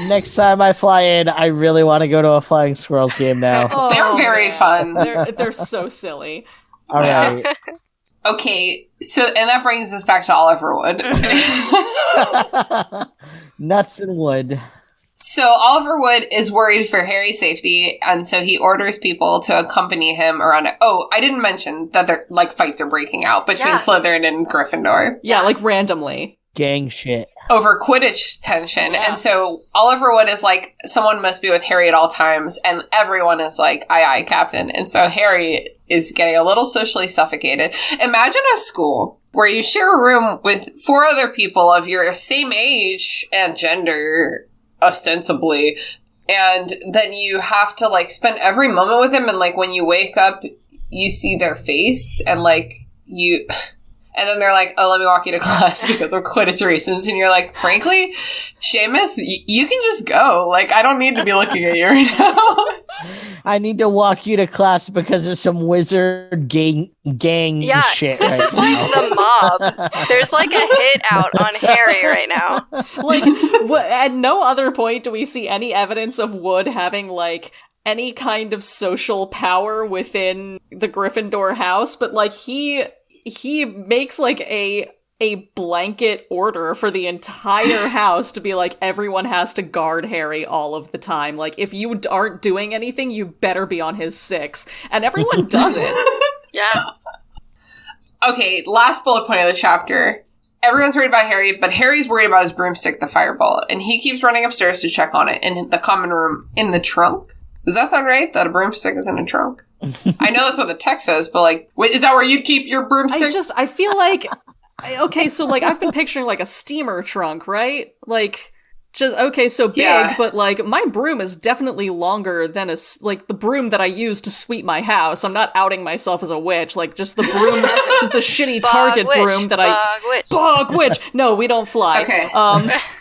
Next time I fly in, I really want to go to a Flying Squirrels game now. They're very fun. They're so silly. All right. Okay, so, and that brings us back to Oliver Wood. Nuts and wood. So Oliver Wood is worried for Harry's safety, and so he orders people to accompany him around. Oh, I didn't mention that fights are breaking out between Slytherin and Gryffindor. Yeah, like randomly. gang shit. over Quidditch tension. And so Oliver Wood is like, someone must be with Harry at all times. And everyone is like, aye, aye, Captain. And so Harry is getting a little socially suffocated. Imagine a school where you share a room with 4 other people of your same age and gender, ostensibly. And then you have to, like, spend every moment with them. And, like, when you wake up, you see their face and, like, you... And then they're like, oh, let me walk you to class because of Quidditch reasons. And you're like, frankly, Seamus, you can just go. Like, I don't need to be looking at you right now. I need to walk you to class because of some wizard gang shit. This is like the mob. There's like a hit out on Harry right now. Like, at no other point do we see any evidence of Wood having, like, any kind of social power within the Gryffindor house, but, like, he makes, like, a blanket order for the entire house to be like, everyone has to guard Harry all of the time. Like, if you aren't doing anything, you better be on his 6. And everyone does it. Yeah. Okay, last bullet point of the chapter. Everyone's worried about Harry, but Harry's worried about his broomstick, the fireball. And he keeps running upstairs to check on it in the common room in the trunk. Does that sound right? That a broomstick is in a trunk? I know that's what the text says, but, like, wait, is that where you'd keep your broomstick? I feel like, okay, so, like, I've been picturing, like, a steamer trunk, right? Like, just, okay, so big, but, like, my broom is definitely longer than the broom that I use to sweep my house. I'm not outing myself as a witch, like, just the broom, just the shitty Target broom that Bog witch! No, we don't fly. Okay.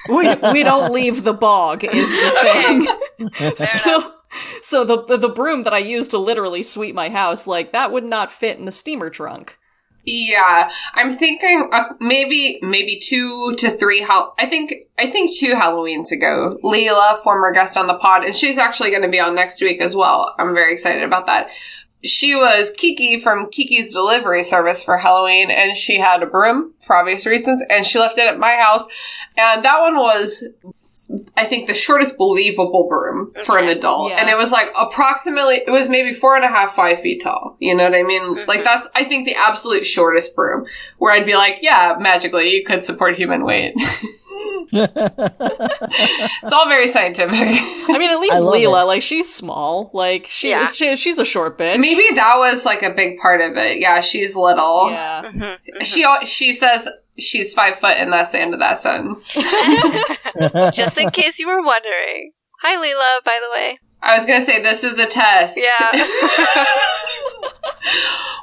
We don't leave the bog, is the thing. So the broom that I use to literally sweep my house, like, that would not fit in a steamer trunk. Yeah, I'm thinking maybe 2 to 3. I think 2 Halloweens ago, Leela, former guest on the pod, and she's actually going to be on next week as well. I'm very excited about that. She was Kiki from Kiki's Delivery Service for Halloween, and she had a broom for obvious reasons, and she left it at my house, and that one was, I think, the shortest believable broom for an adult. Yeah. And it was like it was maybe 4.5, 5 feet tall. You know what I mean? Mm-hmm. Like, that's, I think, the absolute shortest broom where I'd be like, yeah, magically you could support human weight. It's all very scientific. I mean, at least Leela, like, she's small. Like, she's a short bitch. Maybe that was, like, a big part of it. Yeah, she's little. Yeah. Mm-hmm. Mm-hmm. She says she's 5 foot, and that's the end of that sentence. Just in case you were wondering. Hi, Leela, by the way. I was gonna say, this is a test. Yeah.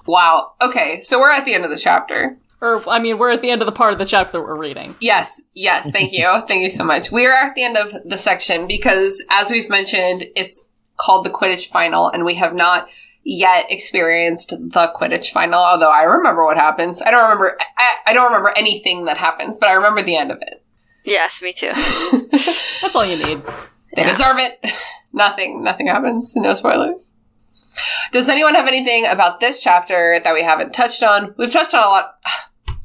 Wow. Okay, so we're at the end of the chapter. Or, I mean, we're at the end of the part of the chapter that we're reading. Yes, thank you. Thank you so much. We are at the end of the section because, as we've mentioned, it's called the Quidditch Final, and we have not yet experienced the Quidditch Final, although I remember what happens. I don't remember anything that happens, but I remember the end of it. Yes, me too. That's all you need. They deserve it. Nothing happens. No spoilers. Does anyone have anything about this chapter that we haven't touched on? We've touched on a lot.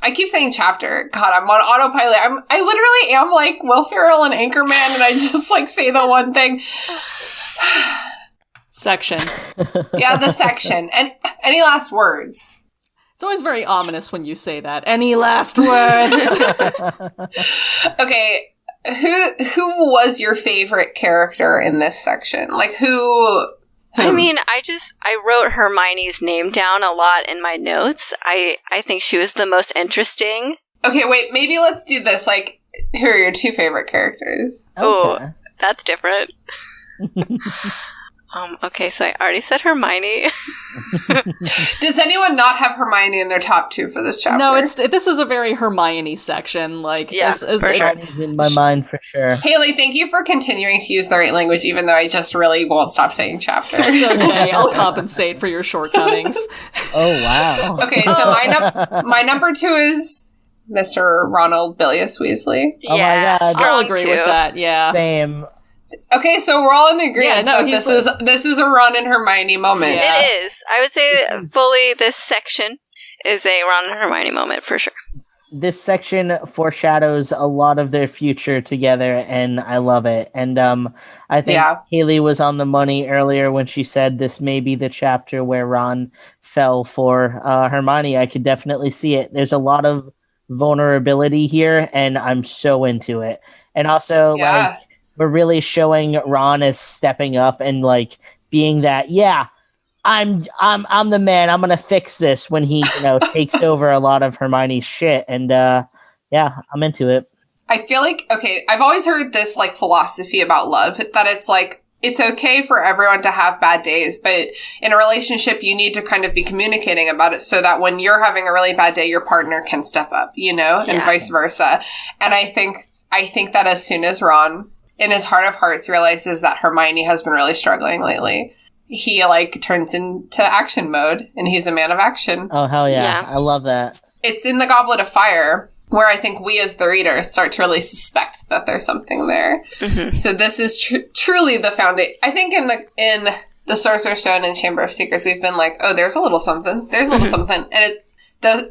I keep saying chapter. God, I'm on autopilot. I literally am like Will Ferrell and Anchorman, and I just, like, say the one thing. Section. Yeah, the section. And any last words? It's always very ominous when you say that. Any last words? Okay, who was your favorite character in this section? Like, who? I mean, I wrote Hermione's name down a lot in my notes. I think she was the most interesting. Okay, wait, maybe let's do this. Like, who are your 2 favorite characters? Okay. Oh, that's different. Okay, so I already said Hermione. Does anyone not have Hermione in their top 2 for this chapter? No, this is a very Hermione section. Like, for sure. Hermione's in my mind for sure. Haley, thank you for continuing to use the right language, even though I just really won't stop saying chapter. It's okay. I'll compensate for your shortcomings. Oh, wow. Okay, so my number 2 is Mr. Ronald Bilious Weasley. Oh my God. I'll agree with that, yeah. Same. Okay, so we're all in agreement that this is a Ron and Hermione moment. Yeah. It is. I would say fully this section is a Ron and Hermione moment for sure. This section foreshadows a lot of their future together, and I love it. And I think Haley was on the money earlier when she said this may be the chapter where Ron fell for Hermione. I could definitely see it. There's a lot of vulnerability here, and I'm so into it. And also, Yeah. like, we're really showing Ron as stepping up and like being that, yeah, I'm the man. I'm gonna fix this when he, takes over a lot of Hermione's shit. And yeah, I'm into it. I feel like, okay, I've always heard this like philosophy about love, that it's like, it's okay for everyone to have bad days, but in a relationship, you need to kind of be communicating about it so that when you're having a really bad day, your partner can step up, and vice versa. And I think that as soon as Ron, in his heart of hearts, realizes that Hermione has been really struggling lately, he like turns into action mode, and he's a man of action. Oh, hell yeah. I love that. It's in the Goblet of Fire where I think we as the reader start to really suspect that there's something there. Mm-hmm. So this is truly the foundation. I think in the Sorcerer's Stone and Chamber of Secrets, we've been like, oh, there's a little something. There's a little something. And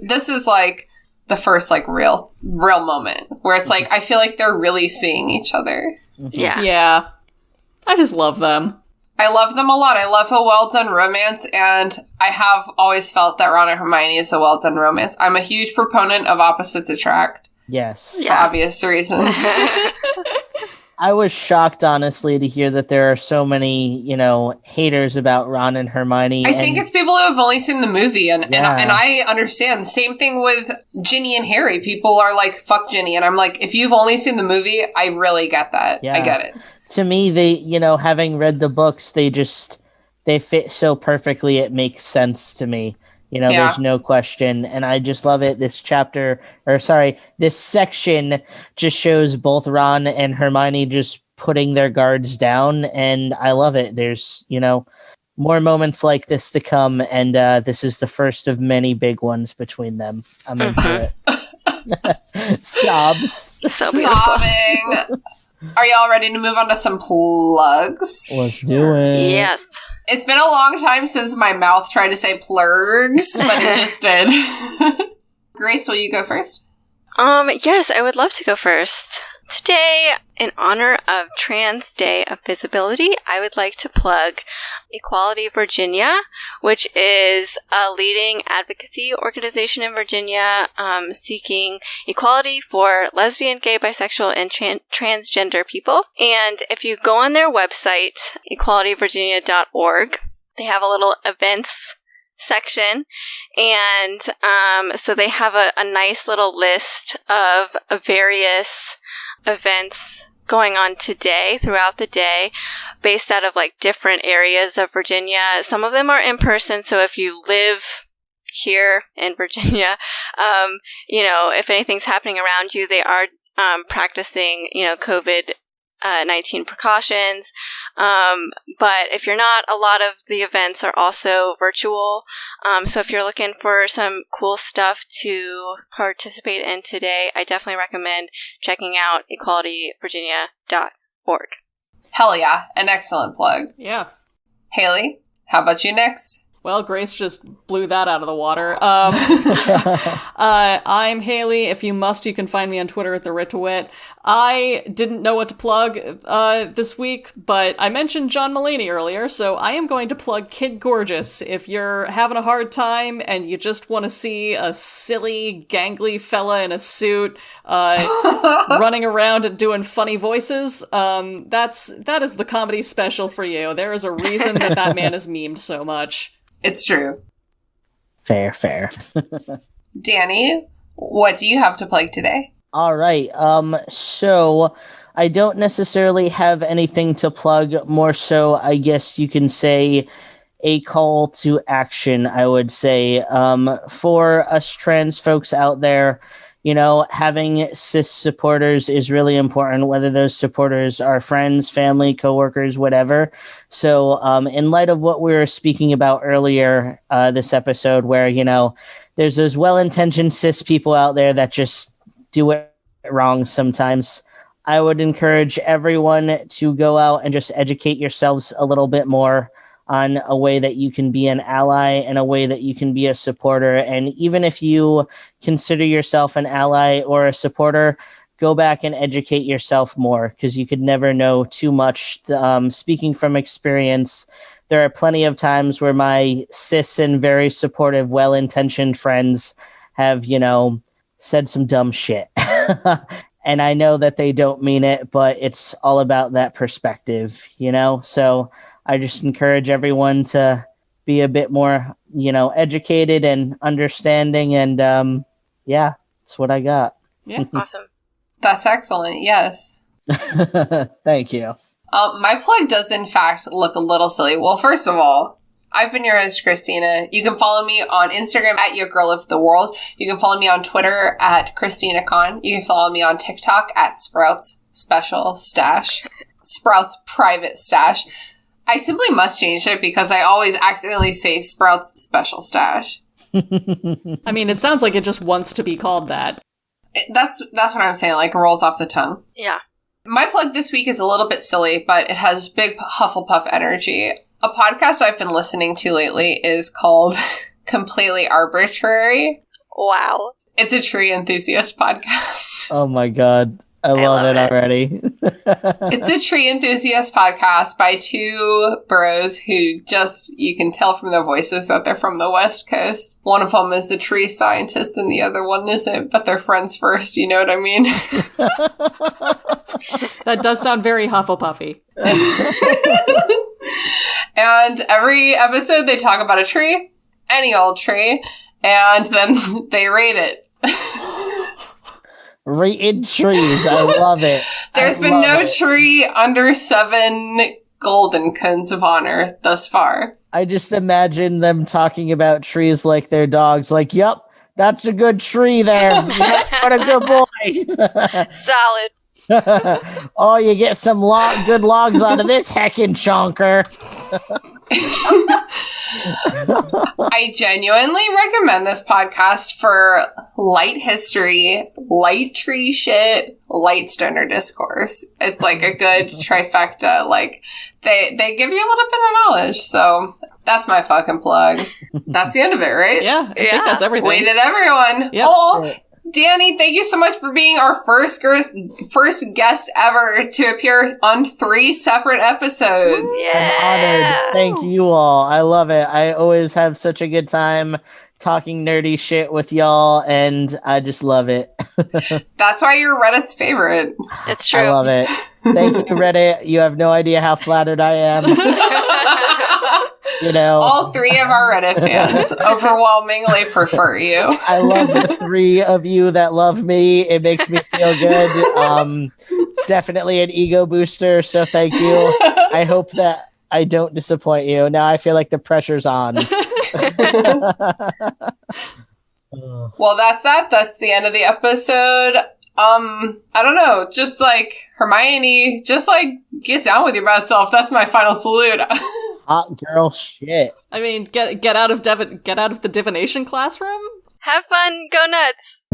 this is like the first like real moment where it's like, I feel like they're really seeing each other. Yeah. Yeah. I just love them. I love them a lot. I love a well-done romance, and I have always felt that Ron and Hermione is a well-done romance. I'm a huge proponent of opposites attract. Yes. For obvious reasons. I was shocked, honestly, to hear that there are so many, haters about Ron and Hermione. I think it's people who have only seen the movie, and I understand. Same thing with Ginny and Harry. People are like, fuck Ginny, and I'm like, if you've only seen the movie, I really get that. Yeah. I get it. To me, they, having read the books, they fit so perfectly, it makes sense to me. There's no question. And I just love it. This section just shows both Ron and Hermione just putting their guards down. And I love it. There's, more moments like this to come. And this is the first of many big ones between them. I'm into it. Sobs. So beautiful. Sobbing. Are y'all ready to move on to some plugs? Let's do it. Yes. It's been a long time since my mouth tried to say plurgs, but it just did. Grace, will you go first? Yes, I would love to go first. Today, in honor of Trans Day of Visibility, I would like to plug Equality Virginia, which is a leading advocacy organization in Virginia seeking equality for lesbian, gay, bisexual, and transgender people. And if you go on their website, equalityvirginia.org, they have a little events section, and so they have a nice little list of various events going on today, throughout the day, based out of like different areas of Virginia. Some of them are in person, so if you live here in Virginia, if anything's happening around you, they are practicing, COVID-19 precautions. But if you're not, a lot of the events are also virtual. So if you're looking for some cool stuff to participate in today, I definitely recommend checking out equalityvirginia.org. Hell yeah. An excellent plug. Yeah. Haley, how about you next? Well, Grace just blew that out of the water. I'm Haley. If you must, you can find me on Twitter at @TheRitToWit. I didn't know what to plug this week, but I mentioned John Mulaney earlier, so I am going to plug Kid Gorgeous. If you're having a hard time and you just want to see a silly, gangly fella in a suit running around and doing funny voices, that is the comedy special for you. There is a reason that man is memed so much. It's true. Fair. Danny, what do you have to plug today? All right. So I don't necessarily have anything to plug. More so, I guess you can say a call to action, I would say. For us trans folks out there, having cis supporters is really important, whether those supporters are friends, family, coworkers, whatever. So in light of what we were speaking about earlier this episode, where, there's those well-intentioned cis people out there that just do it wrong sometimes, I would encourage everyone to go out and just educate yourselves a little bit more on a way that you can be an ally and a way that you can be a supporter. And even if you consider yourself an ally or a supporter, go back and educate yourself more, because you could never know too much. Speaking from experience, there are plenty of times where my cis and very supportive, well-intentioned friends have, said some dumb shit. And I know that they don't mean it, but it's all about that perspective, So I just encourage everyone to be a bit more, educated and understanding. And that's what I got. Yeah. Awesome. That's excellent. Yes. Thank you. My plug does, in fact, look a little silly. Well, first of all, I've been your host, Christina. You can follow me on Instagram at YourGirlOfTheWorld. You can follow me on Twitter at ChristinaCon. You can follow me on TikTok at Sprouts Special Stash. Sprouts Private Stash. I simply must change it because I always accidentally say Sprouts Special Stash. I mean, it sounds like it just wants to be called that. That's what I'm saying, like, it rolls off the tongue. Yeah. My plug this week is a little bit silly, but it has big Hufflepuff energy. A podcast I've been listening to lately is called Completely Arbortrary. Wow. It's a tree enthusiast podcast. Oh my God. I love it already. It's a tree enthusiast podcast by two bros who you can tell from their voices that they're from the West Coast. One of them is a tree scientist and the other one isn't, but they're friends first, you know what I mean? That does sound very Hufflepuffy. And every episode they talk about a tree, any old tree, and then they rate it. Rated trees. I love it. There's been no tree under 7 golden cones of honor thus far. I just imagine them talking about trees like they're dogs. Like, yep, that's a good tree there. What a good boy. Solid. Oh, you get some good logs out of this heckin' chonker. I genuinely recommend this podcast for light history, light tree shit, light stoner discourse. It's like a good trifecta. Like, they give you a little bit of knowledge. So that's my fucking plug. That's the end of it, right? Yeah, I think that's everything. Waited, everyone. Yep. Oh, Danny, thank you so much for being our first guest ever to appear on 3 separate episodes. Yeah. I'm honored. Thank you all. I love it. I always have such a good time talking nerdy shit with y'all, and I just love it. That's why you're Reddit's favorite. It's true. I love it. Thank you, Reddit. You have no idea how flattered I am. All 3 of our Reddit fans overwhelmingly prefer you. I love the 3 of you that love me. It makes me feel good. Definitely an ego booster, so thank you. I hope that I don't disappoint you. Now I feel like the pressure's on. Well, that's that. That's the end of the episode. I don't know. Just like Hermione, just like get down with your bad self. That's my final salute. Hot girl shit. I mean, get out of the divination classroom. Have fun. Go nuts.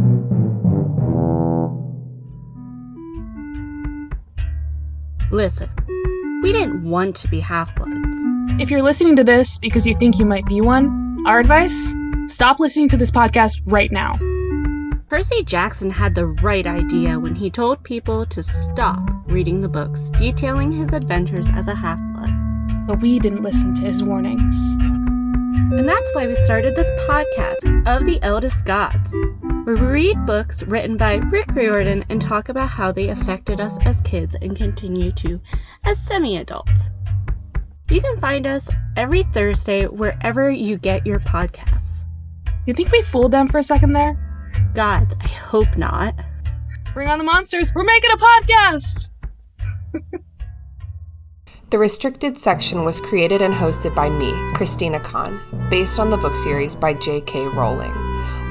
Listen, we didn't want to be half-bloods. If you're listening to this because you think you might be one, our advice: stop listening to this podcast right now. Percy Jackson had the right idea when he told people to stop reading the books detailing his adventures as a half-blood. But we didn't listen to his warnings. And that's why we started this podcast of the Eldest Gods, where we read books written by Rick Riordan and talk about how they affected us as kids and continue to as semi-adults. You can find us every Thursday wherever you get your podcasts. Do you think we fooled them for a second there? Gods, I hope not. Bring on the monsters. We're making a podcast! The Restricted Section was created and hosted by me, Christina Kahn, based on the book series by J.K. Rowling.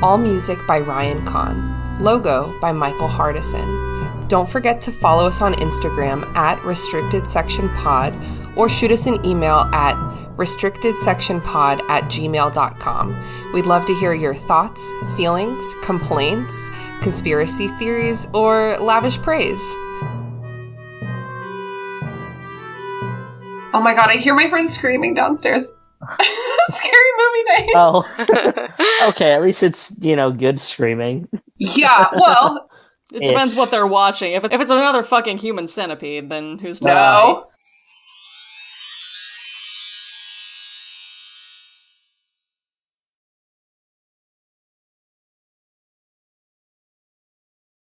All music by Ryan Kahn. Logo by Michael Hardison. Don't forget to follow us on Instagram at RestrictedSectionPod or shoot us an email at restrictedsectionpod@gmail.com. We'd love to hear your thoughts, feelings, complaints, conspiracy theories, or lavish praise. Oh my god, I hear my friends screaming downstairs. Scary movie night. Oh. Okay, at least it's, good screaming. Yeah, well... It depends what they're watching. If it's another fucking human centipede, then who's to No. say?